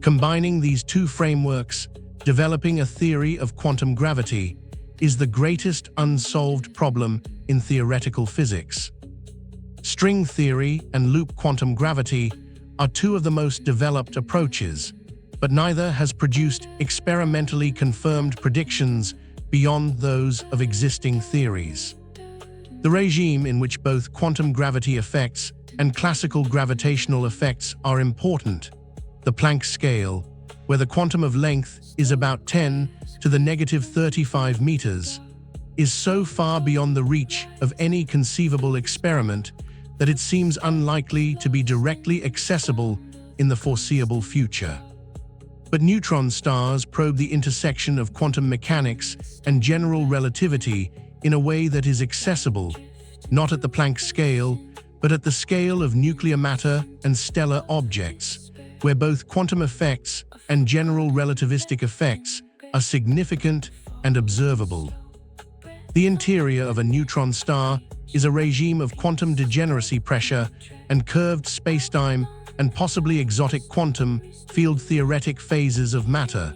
Combining these two frameworks, developing a theory of quantum gravity, is the greatest unsolved problem in theoretical physics. String theory and loop quantum gravity are two of the most developed approaches, but neither has produced experimentally confirmed predictions beyond those of existing theories. The regime in which both quantum gravity effects and classical gravitational effects are important, the Planck scale, where the quantum of length is about 10 to the negative 35 meters, is so far beyond the reach of any conceivable experiment that it seems unlikely to be directly accessible in the foreseeable future. But neutron stars probe the intersection of quantum mechanics and general relativity in a way that is accessible, not at the Planck scale, but at the scale of nuclear matter and stellar objects, where both quantum effects and general relativistic effects are significant and observable. The interior of a neutron star is a regime of quantum degeneracy pressure and curved spacetime and possibly exotic quantum field theoretic phases of matter,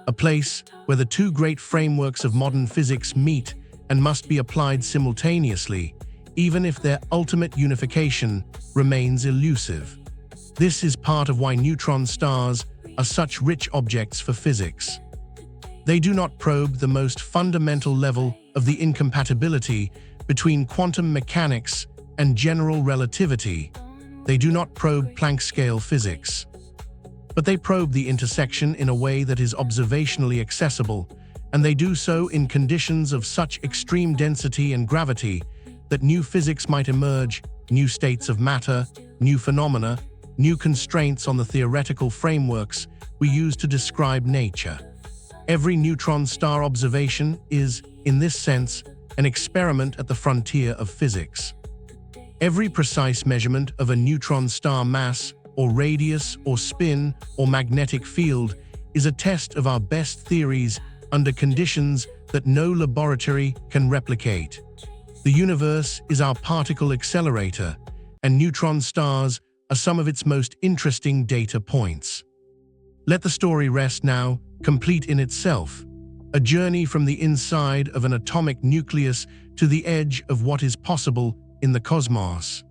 a place where the two great frameworks of modern physics meet and must be applied simultaneously, even if their ultimate unification remains elusive. This is part of why neutron stars are such rich objects for physics. They do not probe the most fundamental level of the incompatibility between quantum mechanics and general relativity. They do not probe Planck-scale physics. But they probe the intersection in a way that is observationally accessible, and they do so in conditions of such extreme density and gravity that new physics might emerge, new states of matter, new phenomena, new constraints on the theoretical frameworks we use to describe nature. Every neutron star observation is, in this sense, an experiment at the frontier of physics. Every precise measurement of a neutron star mass, or radius, or spin, or magnetic field is a test of our best theories under conditions that no laboratory can replicate. The universe is our particle accelerator, and neutron stars are some of its most interesting data points. Let the story rest now, complete in itself, a journey from the inside of an atomic nucleus to the edge of what is possible in the cosmos.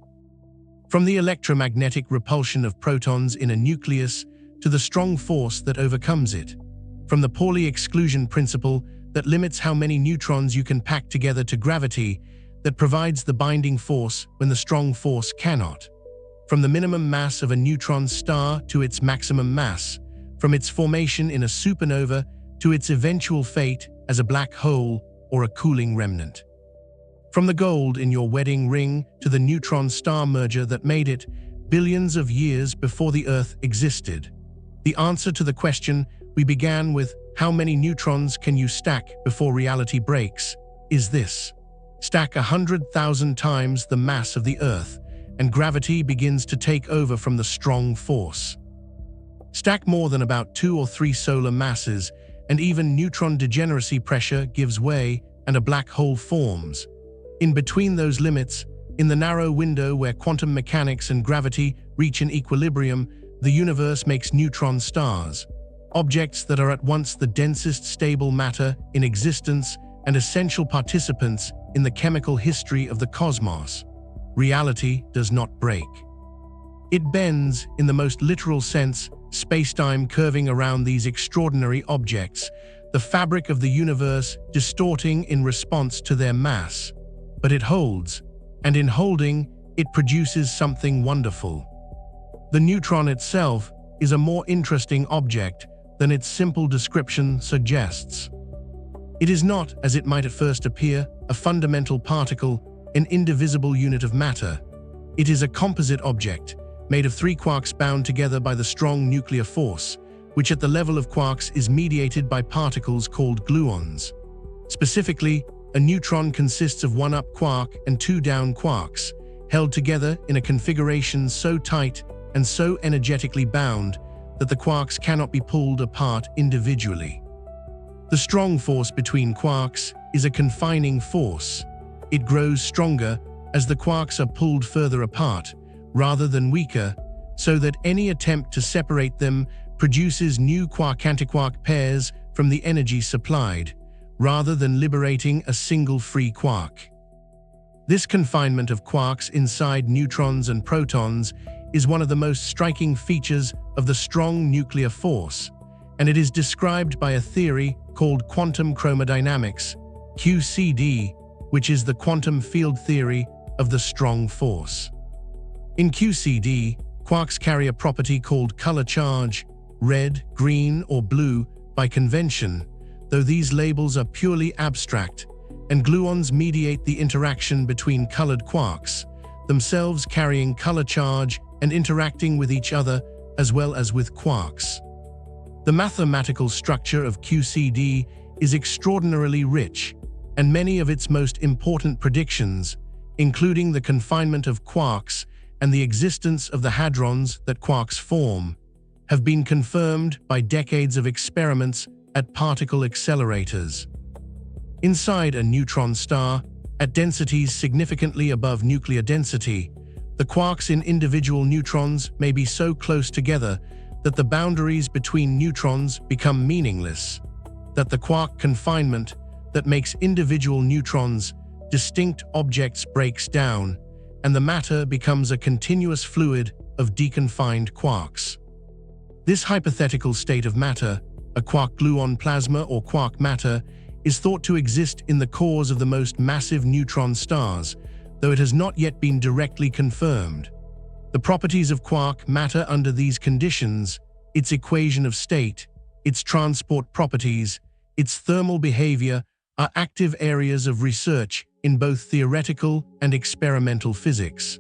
From the electromagnetic repulsion of protons in a nucleus to the strong force that overcomes it. From the Pauli exclusion principle that limits how many neutrons you can pack together to gravity that provides the binding force when the strong force cannot. From the minimum mass of a neutron star to its maximum mass, from its formation in a supernova to its eventual fate as a black hole or a cooling remnant. From the gold in your wedding ring to the neutron star merger that made it billions of years before the Earth existed. The answer to the question we began with, how many neutrons can you stack before reality breaks, is this. Stack 100,000 times the mass of the Earth, and gravity begins to take over from the strong force. Stack more than about 2 or 3 solar masses, and even neutron degeneracy pressure gives way and a black hole forms. In between those limits, in the narrow window where quantum mechanics and gravity reach an equilibrium, the universe makes neutron stars, objects that are at once the densest stable matter in existence and essential participants in the chemical history of the cosmos. Reality does not break. It bends, in the most literal sense, spacetime curving around these extraordinary objects, the fabric of the universe distorting in response to their mass. But it holds, and in holding, it produces something wonderful. The neutron itself is a more interesting object than its simple description suggests. It is not, as it might at first appear, a fundamental particle, an indivisible unit of matter. It is a composite object, made of 3 quarks bound together by the strong nuclear force, which at the level of quarks is mediated by particles called gluons. Specifically, a neutron consists of 1 up quark and 2 down quarks, held together in a configuration so tight and so energetically bound that the quarks cannot be pulled apart individually. The strong force between quarks is a confining force. It grows stronger as the quarks are pulled further apart, rather than weaker, so that any attempt to separate them produces new quark-antiquark pairs from the energy supplied, rather than liberating a single free quark. This confinement of quarks inside neutrons and protons is one of the most striking features of the strong nuclear force, and it is described by a theory called quantum chromodynamics, QCD, which is the quantum field theory of the strong force. In QCD, quarks carry a property called color charge, red, green, or blue by convention, though these labels are purely abstract, and gluons mediate the interaction between colored quarks, themselves carrying color charge and interacting with each other as well as with quarks. The mathematical structure of QCD is extraordinarily rich, and many of its most important predictions, including the confinement of quarks and the existence of the hadrons that quarks form, have been confirmed by decades of experiments at particle accelerators. Inside a neutron star, at densities significantly above nuclear density, the quarks in individual neutrons may be so close together that the boundaries between neutrons become meaningless, that the quark confinement that makes individual neutrons distinct objects breaks down, and the matter becomes a continuous fluid of deconfined quarks. This hypothetical state of matter, a quark-gluon plasma or quark matter, is thought to exist in the cores of the most massive neutron stars, though it has not yet been directly confirmed. The properties of quark matter under these conditions, its equation of state, its transport properties, its thermal behavior, are active areas of research in both theoretical and experimental physics.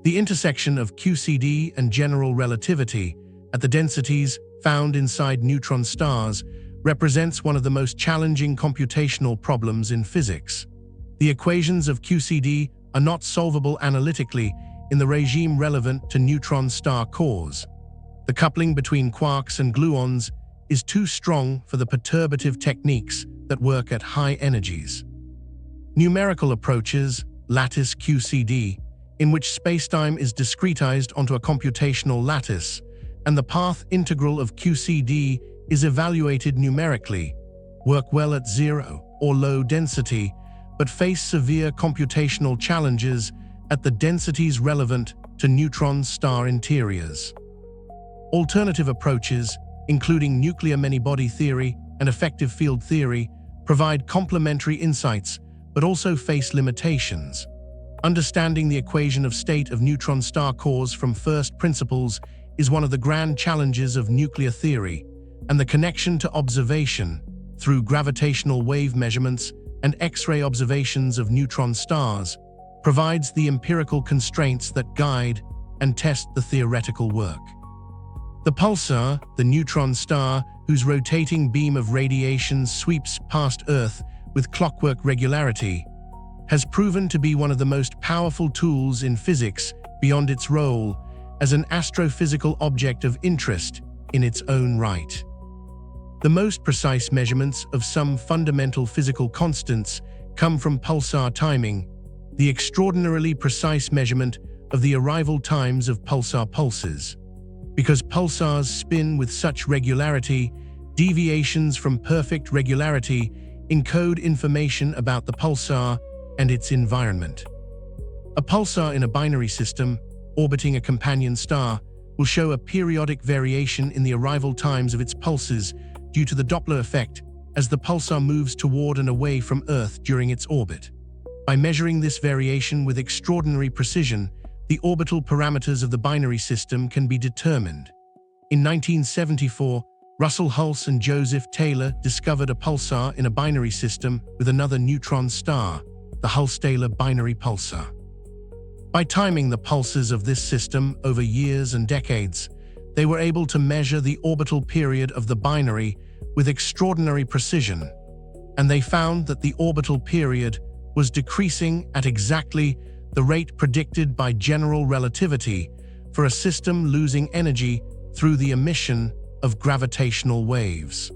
The intersection of QCD and general relativity at the densities found inside neutron stars represents one of the most challenging computational problems in physics. The equations of QCD are not solvable analytically in the regime relevant to neutron star cores. The coupling between quarks and gluons is too strong for the perturbative techniques that work at high energies. Numerical approaches, lattice QCD, in which spacetime is discretized onto a computational lattice, and the path integral of QCD is evaluated numerically, work well at zero or low density, but face severe computational challenges at the densities relevant to neutron star interiors. Alternative approaches, including nuclear many-body theory and effective field theory, provide complementary insights but also face limitations. Understanding the equation of state of neutron star cores from first principles is one of the grand challenges of nuclear theory, and the connection to observation, through gravitational wave measurements and X-ray observations of neutron stars, provides the empirical constraints that guide and test the theoretical work. The pulsar, the neutron star whose rotating beam of radiation sweeps past Earth with clockwork regularity, has proven to be one of the most powerful tools in physics beyond its role as an astrophysical object of interest in its own right. The most precise measurements of some fundamental physical constants come from pulsar timing, the extraordinarily precise measurement of the arrival times of pulsar pulses. Because pulsars spin with such regularity, deviations from perfect regularity encode information about the pulsar and its environment. A pulsar in a binary system, orbiting a companion star, will show a periodic variation in the arrival times of its pulses due to the Doppler effect as the pulsar moves toward and away from Earth during its orbit. By measuring this variation with extraordinary precision, the orbital parameters of the binary system can be determined. In 1974, Russell Hulse and Joseph Taylor discovered a pulsar in a binary system with another neutron star, the Hulse-Taylor binary pulsar. By timing the pulses of this system over years and decades, they were able to measure the orbital period of the binary with extraordinary precision, and they found that the orbital period was decreasing at exactly the rate predicted by general relativity for a system losing energy through the emission of gravitational waves.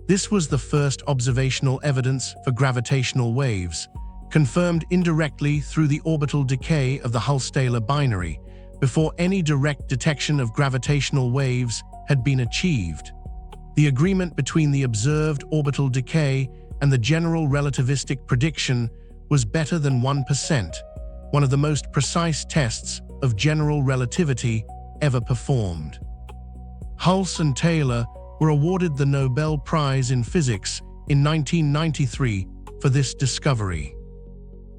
This was the first observational evidence for gravitational waves, confirmed indirectly through the orbital decay of the Hulse-Taylor binary, before any direct detection of gravitational waves had been achieved. The agreement between the observed orbital decay and the general relativistic prediction was better than 1%, one of the most precise tests of general relativity ever performed. Hulse and Taylor were awarded the Nobel Prize in Physics in 1993 for this discovery.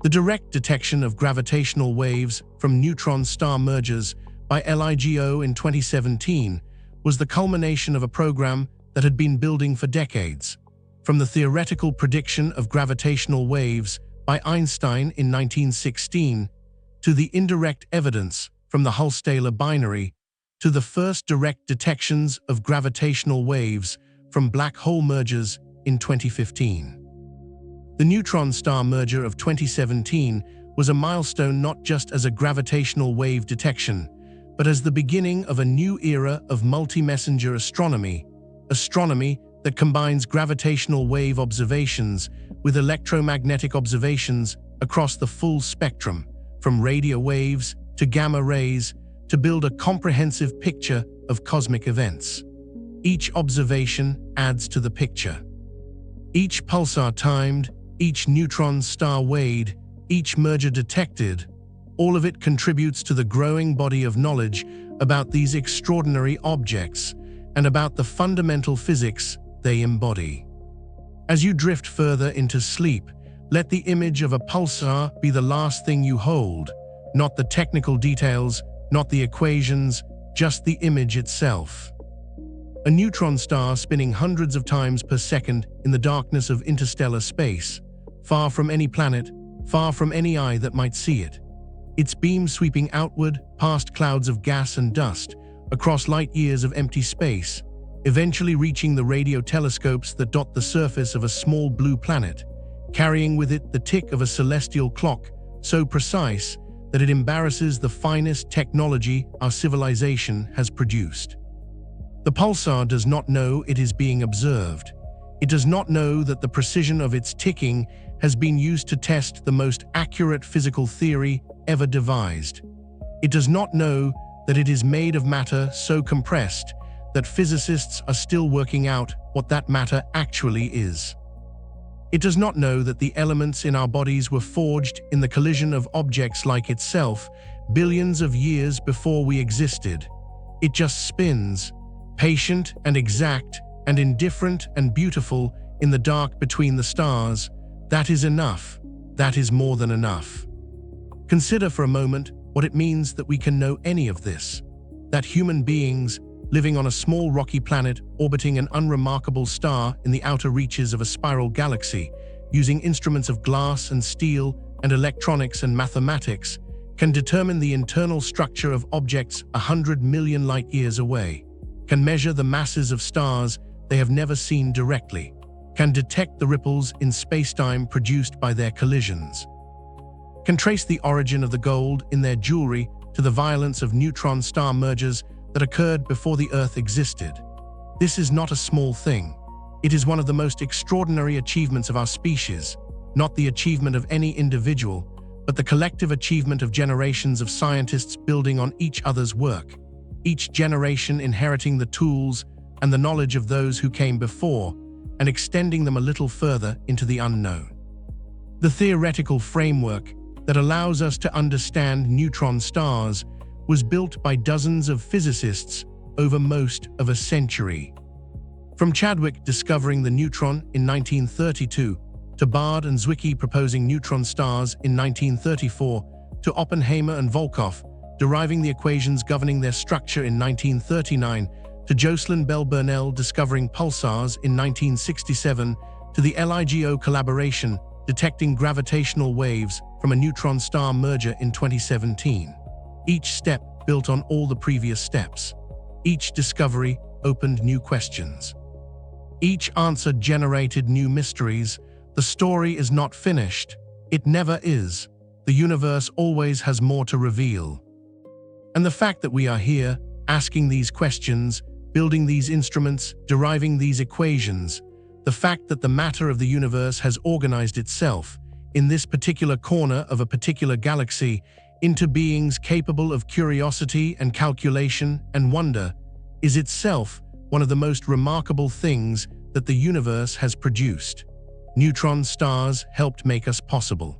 The direct detection of gravitational waves from neutron star mergers by LIGO in 2017 was the culmination of a program that had been building for decades, from the theoretical prediction of gravitational waves by Einstein in 1916 to the indirect evidence from the Hulse-Taylor binary to the first direct detections of gravitational waves from black hole mergers in 2015. The neutron star merger of 2017 was a milestone not just as a gravitational wave detection, but as the beginning of a new era of multi-messenger astronomy that combines gravitational wave observations with electromagnetic observations across the full spectrum, from radio waves to gamma rays, to build a comprehensive picture of cosmic events. Each observation adds to the picture. Each pulsar timed, each neutron star weighed, each merger detected, all of it contributes to the growing body of knowledge about these extraordinary objects and about the fundamental physics they embody. As you drift further into sleep, let the image of a pulsar be the last thing you hold, not the technical details, not the equations, just the image itself. A neutron star spinning hundreds of times per second in the darkness of interstellar space, far from any planet, far from any eye that might see it. Its beam sweeping outward, past clouds of gas and dust, across light years of empty space, eventually reaching the radio telescopes that dot the surface of a small blue planet, carrying with it the tick of a celestial clock so precise that it embarrasses the finest technology our civilization has produced. The pulsar does not know it is being observed. It does not know that the precision of its ticking has been used to test the most accurate physical theory ever devised. It does not know that it is made of matter so compressed that physicists are still working out what that matter actually is. It does not know that the elements in our bodies were forged in the collision of objects like itself billions of years before we existed. It just spins, patient and exact and indifferent and beautiful in the dark between the stars. That is enough. That is more than enough. Consider for a moment what it means that we can know any of this. That human beings, living on a small rocky planet orbiting an unremarkable star in the outer reaches of a spiral galaxy, using instruments of glass and steel and electronics and mathematics, can determine the internal structure of objects 100 million light-years away, can measure the masses of stars they have never seen directly, can detect the ripples in space-time produced by their collisions, can trace the origin of the gold in their jewelry to the violence of neutron star mergers that occurred before the Earth existed. This is not a small thing. It is one of the most extraordinary achievements of our species, not the achievement of any individual, but the collective achievement of generations of scientists building on each other's work, each generation inheriting the tools and the knowledge of those who came before, and extending them a little further into the unknown. The theoretical framework that allows us to understand neutron stars was built by dozens of physicists over most of a century. From Chadwick discovering the neutron in 1932, to Baade and Zwicky proposing neutron stars in 1934, to Oppenheimer and Volkoff deriving the equations governing their structure in 1939, to Jocelyn Bell Burnell discovering pulsars in 1967, to the LIGO collaboration detecting gravitational waves from a neutron star merger in 2017. Each step built on all the previous steps. Each discovery opened new questions. Each answer generated new mysteries. The story is not finished. It never is. The universe always has more to reveal. And the fact that we are here, asking these questions, building these instruments, deriving these equations, the fact that the matter of the universe has organized itself, in this particular corner of a particular galaxy, into beings capable of curiosity and calculation and wonder, is itself one of the most remarkable things that the universe has produced. Neutron stars helped make us possible.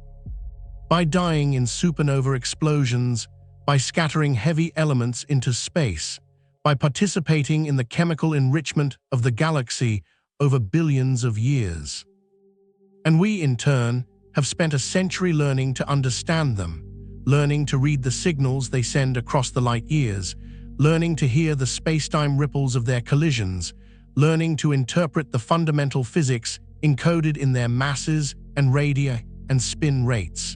By dying in supernova explosions, by scattering heavy elements into space, by participating in the chemical enrichment of the galaxy over billions of years. And we, in turn, have spent a century learning to understand them, learning to read the signals they send across the light years, learning to hear the space-time ripples of their collisions, learning to interpret the fundamental physics encoded in their masses and radii and spin rates.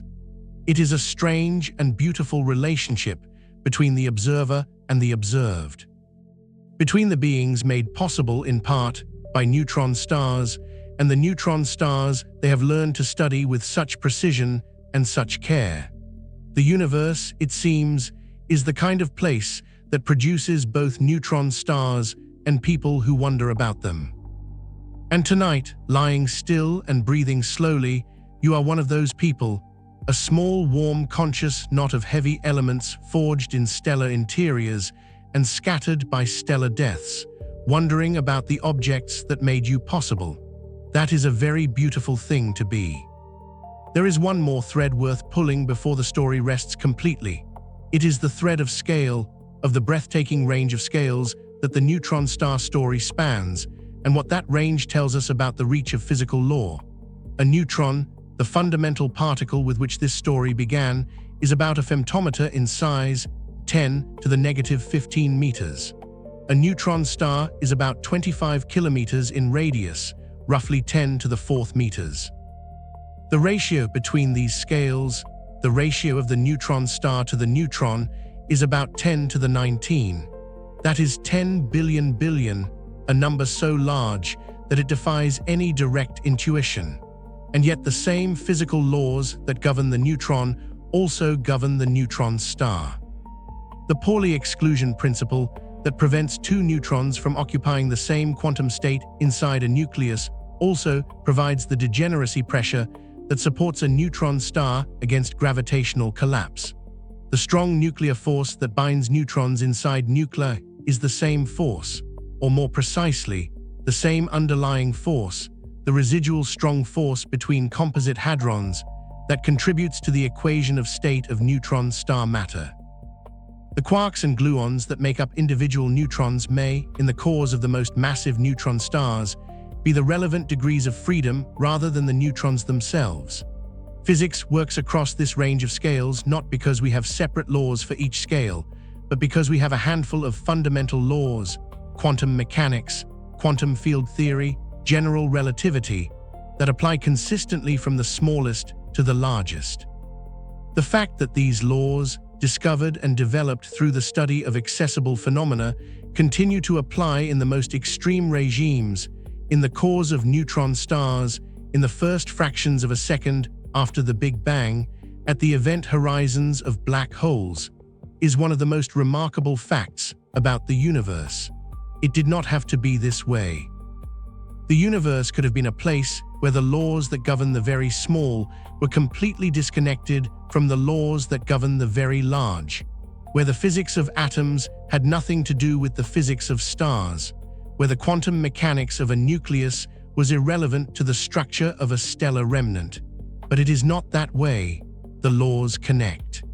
It is a strange and beautiful relationship between the observer and the observed. Between the beings made possible in part by neutron stars and the neutron stars they have learned to study with such precision and such care. The universe, it seems, is the kind of place that produces both neutron stars and people who wonder about them. And tonight, lying still and breathing slowly, you are one of those people, a small, warm, conscious knot of heavy elements forged in stellar interiors and scattered by stellar deaths, wondering about the objects that made you possible. That is a very beautiful thing to be. There is one more thread worth pulling before the story rests completely. It is the thread of scale, of the breathtaking range of scales that the neutron star story spans, and what that range tells us about the reach of physical law. A neutron, the fundamental particle with which this story began, is about a femtometer in size, 10 to the negative 15 meters. A neutron star is about 25 kilometers in radius, roughly 10 to the 4th meters. The ratio between these scales, the ratio of the neutron star to the neutron, is about 10 to the 19. That is 10 billion billion, a number so large that it defies any direct intuition. And yet the same physical laws that govern the neutron also govern the neutron star. The Pauli exclusion principle that prevents two neutrons from occupying the same quantum state inside a nucleus also provides the degeneracy pressure that supports a neutron star against gravitational collapse. The strong nuclear force that binds neutrons inside nuclei is the same force, or more precisely, the same underlying force, the residual strong force between composite hadrons, that contributes to the equation of state of neutron star matter. The quarks and gluons that make up individual neutrons may, in the cores of the most massive neutron stars, be the relevant degrees of freedom rather than the neutrons themselves. Physics works across this range of scales not because we have separate laws for each scale, but because we have a handful of fundamental laws, quantum mechanics, quantum field theory, general relativity, that apply consistently from the smallest to the largest. The fact that these laws, discovered and developed through the study of accessible phenomena, continue to apply in the most extreme regimes, in the cores of neutron stars, in the first fractions of a second after the Big Bang, at the event horizons of black holes, is one of the most remarkable facts about the universe. It did not have to be this way. The universe could have been a place where the laws that govern the very small were completely disconnected from the laws that govern the very large, where the physics of atoms had nothing to do with the physics of stars, where the quantum mechanics of a nucleus was irrelevant to the structure of a stellar remnant. But it is not that way. The laws connect.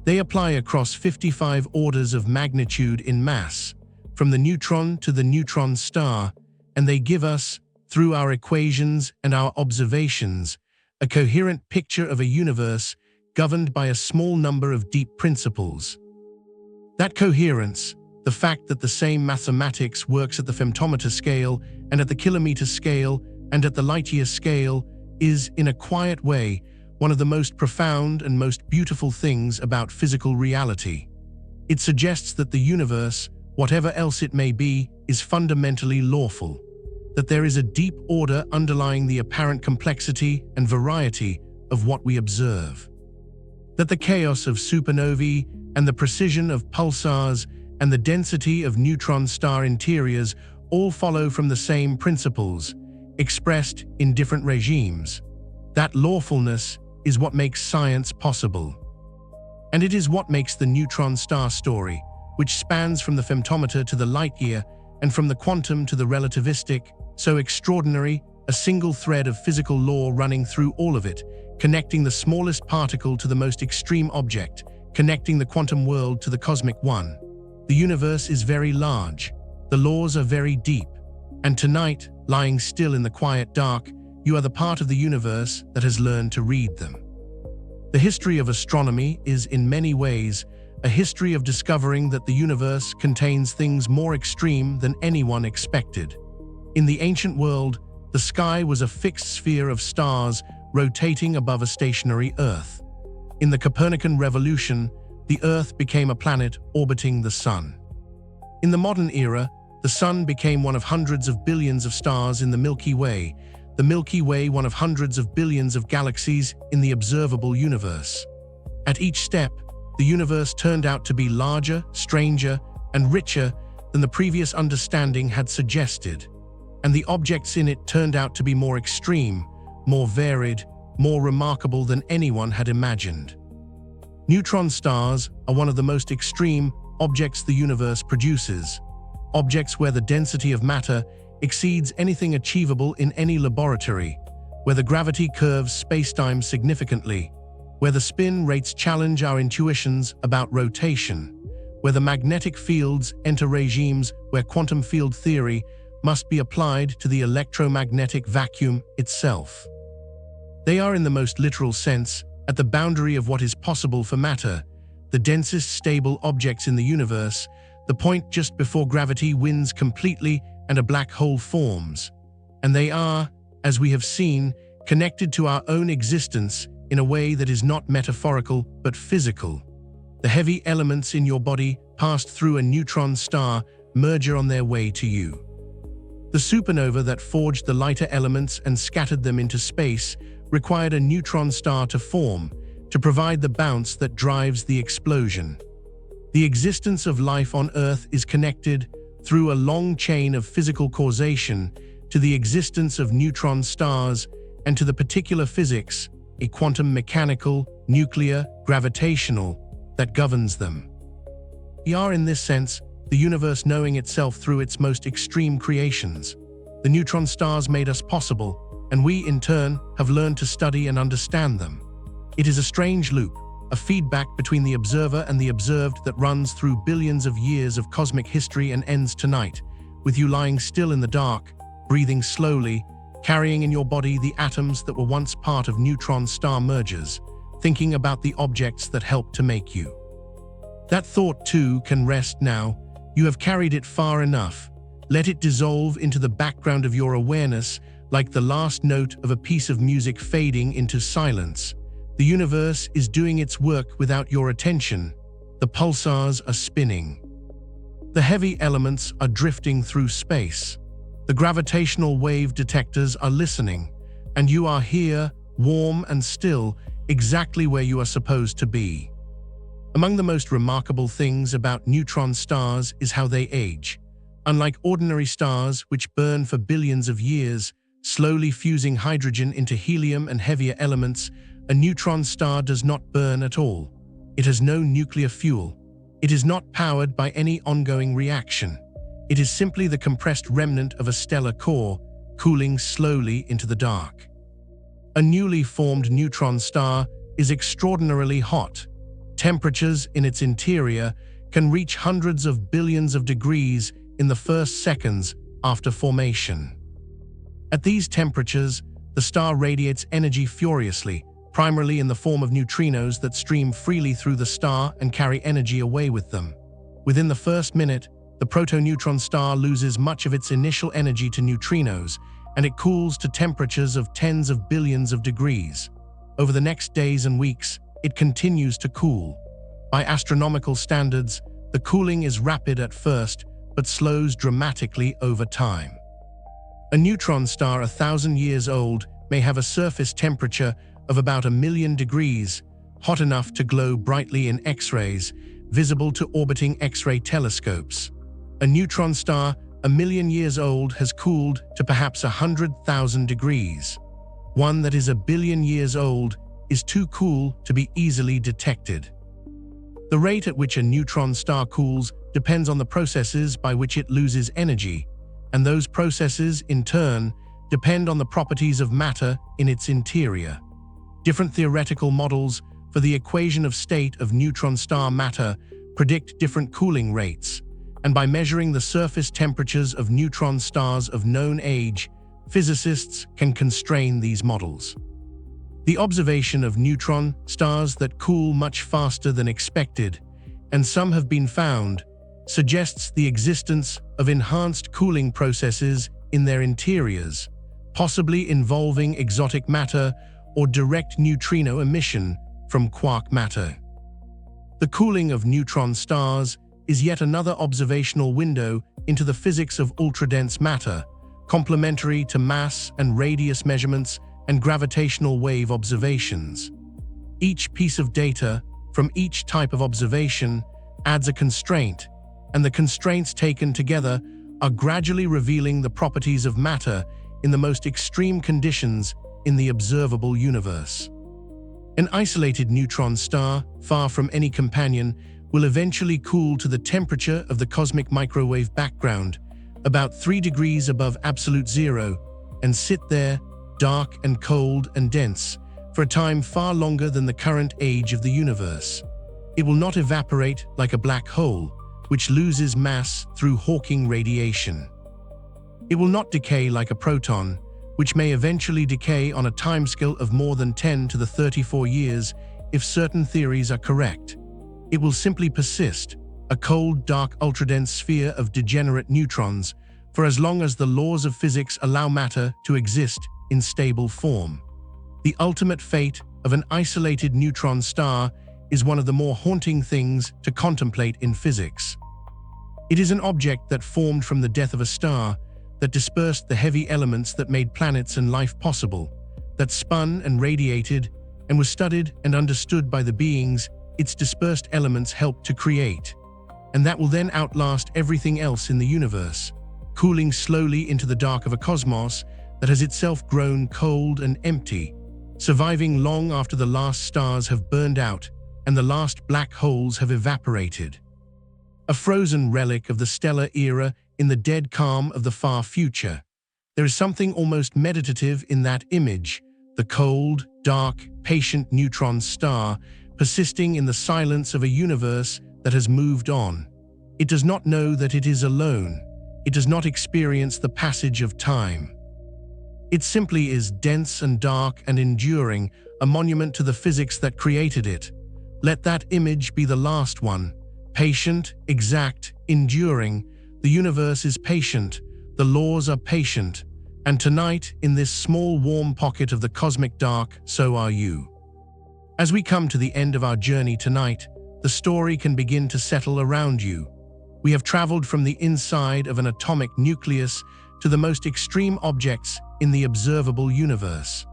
They apply across 55 orders of magnitude in mass, from the neutron to the neutron star, and they give us, through our equations and our observations, a coherent picture of a universe governed by a small number of deep principles. That coherence, the fact that the same mathematics works at the femtometer scale and at the kilometer scale and at the light-year scale, is, in a quiet way, one of the most profound and most beautiful things about physical reality. It suggests that the universe, whatever else it may be, is fundamentally lawful, that there is a deep order underlying the apparent complexity and variety of what we observe, that the chaos of supernovae and the precision of pulsars and the density of neutron star interiors all follow from the same principles, expressed in different regimes. That lawfulness is what makes science possible. And it is what makes the neutron star story, which spans from the femtometer to the light year and from the quantum to the relativistic, so extraordinary, a single thread of physical law running through all of it, connecting the smallest particle to the most extreme object, connecting the quantum world to the cosmic one. The universe is very large, the laws are very deep, and tonight, lying still in the quiet dark, you are the part of the universe that has learned to read them. The history of astronomy is, in many ways, a history of discovering that the universe contains things more extreme than anyone expected. In the ancient world, the sky was a fixed sphere of stars rotating above a stationary Earth. In the Copernican revolution, the Earth became a planet orbiting the Sun. In the modern era, the Sun became one of hundreds of billions of stars in the Milky Way one of hundreds of billions of galaxies in the observable universe. At each step, the universe turned out to be larger, stranger, and richer than the previous understanding had suggested, and the objects in it turned out to be more extreme, more varied, more remarkable than anyone had imagined. Neutron stars are one of the most extreme objects the universe produces, objects where the density of matter exceeds anything achievable in any laboratory, where the gravity curves spacetime significantly, where the spin rates challenge our intuitions about rotation, where the magnetic fields enter regimes where quantum field theory must be applied to the electromagnetic vacuum itself. They are, in the most literal sense, at the boundary of what is possible for matter, the densest stable objects in the universe, the point just before gravity wins completely and a black hole forms. And they are, as we have seen, connected to our own existence in a way that is not metaphorical but physical. The heavy elements in your body passed through a neutron star merge on their way to you. The supernova that forged the lighter elements and scattered them into space required a neutron star to form, to provide the bounce that drives the explosion. The existence of life on Earth is connected, through a long chain of physical causation, to the existence of neutron stars and to the particular physics, a quantum mechanical, nuclear, gravitational, that governs them. We are, in this sense, the universe knowing itself through its most extreme creations. The neutron stars made us possible, and we, in turn, have learned to study and understand them. It is a strange loop, a feedback between the observer and the observed that runs through billions of years of cosmic history and ends tonight, with you lying still in the dark, breathing slowly, carrying in your body the atoms that were once part of neutron star mergers, thinking about the objects that helped to make you. That thought, too, can rest now. You have carried it far enough. Let it dissolve into the background of your awareness, like the last note of a piece of music fading into silence. The universe is doing its work without your attention. The pulsars are spinning. The heavy elements are drifting through space. The gravitational wave detectors are listening, and you are here, warm and still, exactly where you are supposed to be. Among the most remarkable things about neutron stars is how they age. Unlike ordinary stars, which burn for billions of years, slowly fusing hydrogen into helium and heavier elements, a neutron star does not burn at all. It has no nuclear fuel. It is not powered by any ongoing reaction. It is simply the compressed remnant of a stellar core, cooling slowly into the dark. A newly formed neutron star is extraordinarily hot. Temperatures in its interior can reach hundreds of billions of degrees in the first seconds after formation. At these temperatures, the star radiates energy furiously, primarily in the form of neutrinos that stream freely through the star and carry energy away with them. Within the first minute, the proto-neutron star loses much of its initial energy to neutrinos, and it cools to temperatures of tens of billions of degrees. Over the next days and weeks, it continues to cool. By astronomical standards, the cooling is rapid at first, but slows dramatically over time. A neutron star 1,000 years old may have a surface temperature of about 1,000,000 degrees, hot enough to glow brightly in X-rays, visible to orbiting X-ray telescopes. A neutron star 1,000,000 years old has cooled to perhaps 100,000 degrees. One that is 1,000,000,000 years old is too cool to be easily detected. The rate at which a neutron star cools depends on the processes by which it loses energy, and those processes, in turn, depend on the properties of matter in its interior. Different theoretical models for the equation of state of neutron star matter predict different cooling rates, and by measuring the surface temperatures of neutron stars of known age, physicists can constrain these models. The observation of neutron stars that cool much faster than expected, and some have been found, suggests the existence of enhanced cooling processes in their interiors, possibly involving exotic matter or direct neutrino emission from quark matter. The cooling of neutron stars is yet another observational window into the physics of ultradense matter, complementary to mass and radius measurements and gravitational wave observations. Each piece of data from each type of observation adds a constraint, and the constraints taken together are gradually revealing the properties of matter in the most extreme conditions in the observable universe. An isolated neutron star, far from any companion, will eventually cool to the temperature of the cosmic microwave background, about 3 degrees above absolute zero, and sit there, dark and cold and dense, for a time far longer than the current age of the universe. It will not evaporate like a black hole, which loses mass through Hawking radiation. It will not decay like a proton, which may eventually decay on a timescale of more than 10 to the 34 years if certain theories are correct. It will simply persist, a cold, dark, ultradense sphere of degenerate neutrons, for as long as the laws of physics allow matter to exist in stable form. The ultimate fate of an isolated neutron star is one of the more haunting things to contemplate in physics. It is an object that formed from the death of a star, that dispersed the heavy elements that made planets and life possible, that spun and radiated and was studied and understood by the beings its dispersed elements helped to create, and that will then outlast everything else in the universe, cooling slowly into the dark of a cosmos that has itself grown cold and empty, surviving long after the last stars have burned out and the last black holes have evaporated. A frozen relic of the stellar era in the dead calm of the far future. There is something almost meditative in that image, the cold, dark, patient neutron star persisting in the silence of a universe that has moved on. It does not know that it is alone. It does not experience the passage of time. It simply is dense and dark and enduring, a monument to the physics that created it. Let that image be the last one. Patient, exact, enduring. The universe is patient, the laws are patient, and tonight, in this small warm pocket of the cosmic dark, so are you. As we come to the end of our journey tonight, the story can begin to settle around you. We have traveled from the inside of an atomic nucleus to the most extreme objects in the observable universe.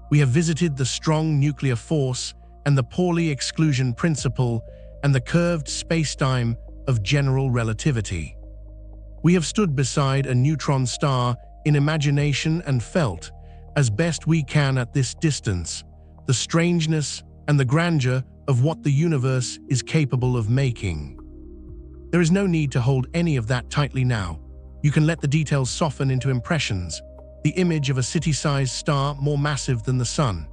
We have visited the strong nuclear force and the Pauli exclusion principle and the curved spacetime of general relativity. We have stood beside a neutron star in imagination and felt, as best we can at this distance, the strangeness and the grandeur of what the universe is capable of making. There is no need to hold any of that tightly now. You can let the details soften into impressions, the image of a city-sized star more massive than the sun,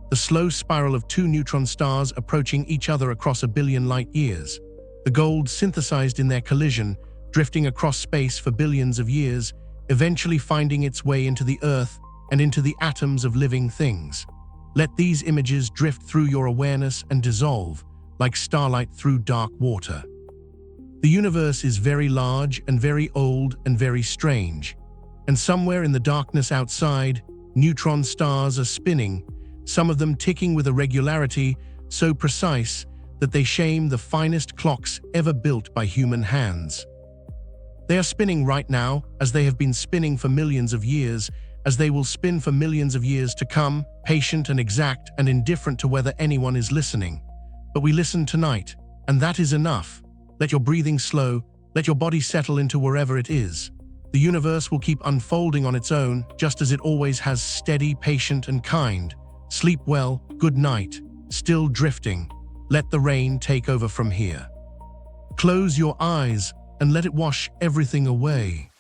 the slow spiral of 2 neutron stars approaching each other across 1 billion light-years, the gold synthesized in their collision, drifting across space for billions of years, eventually finding its way into the Earth and into the atoms of living things. Let these images drift through your awareness and dissolve, like starlight through dark water. The universe is very large and very old and very strange, and somewhere in the darkness outside, neutron stars are spinning, some of them ticking with a regularity so precise that they shame the finest clocks ever built by human hands. They are spinning right now, as they have been spinning for millions of years, as they will spin for millions of years to come, patient and exact and indifferent to whether anyone is listening. But we listen tonight, and that is enough. Let your breathing slow, let your body settle into wherever it is. The universe will keep unfolding on its own, just as it always has, steady, patient, and kind. Sleep well, good night, still drifting. Let the rain take over from here. Close your eyes and let it wash everything away.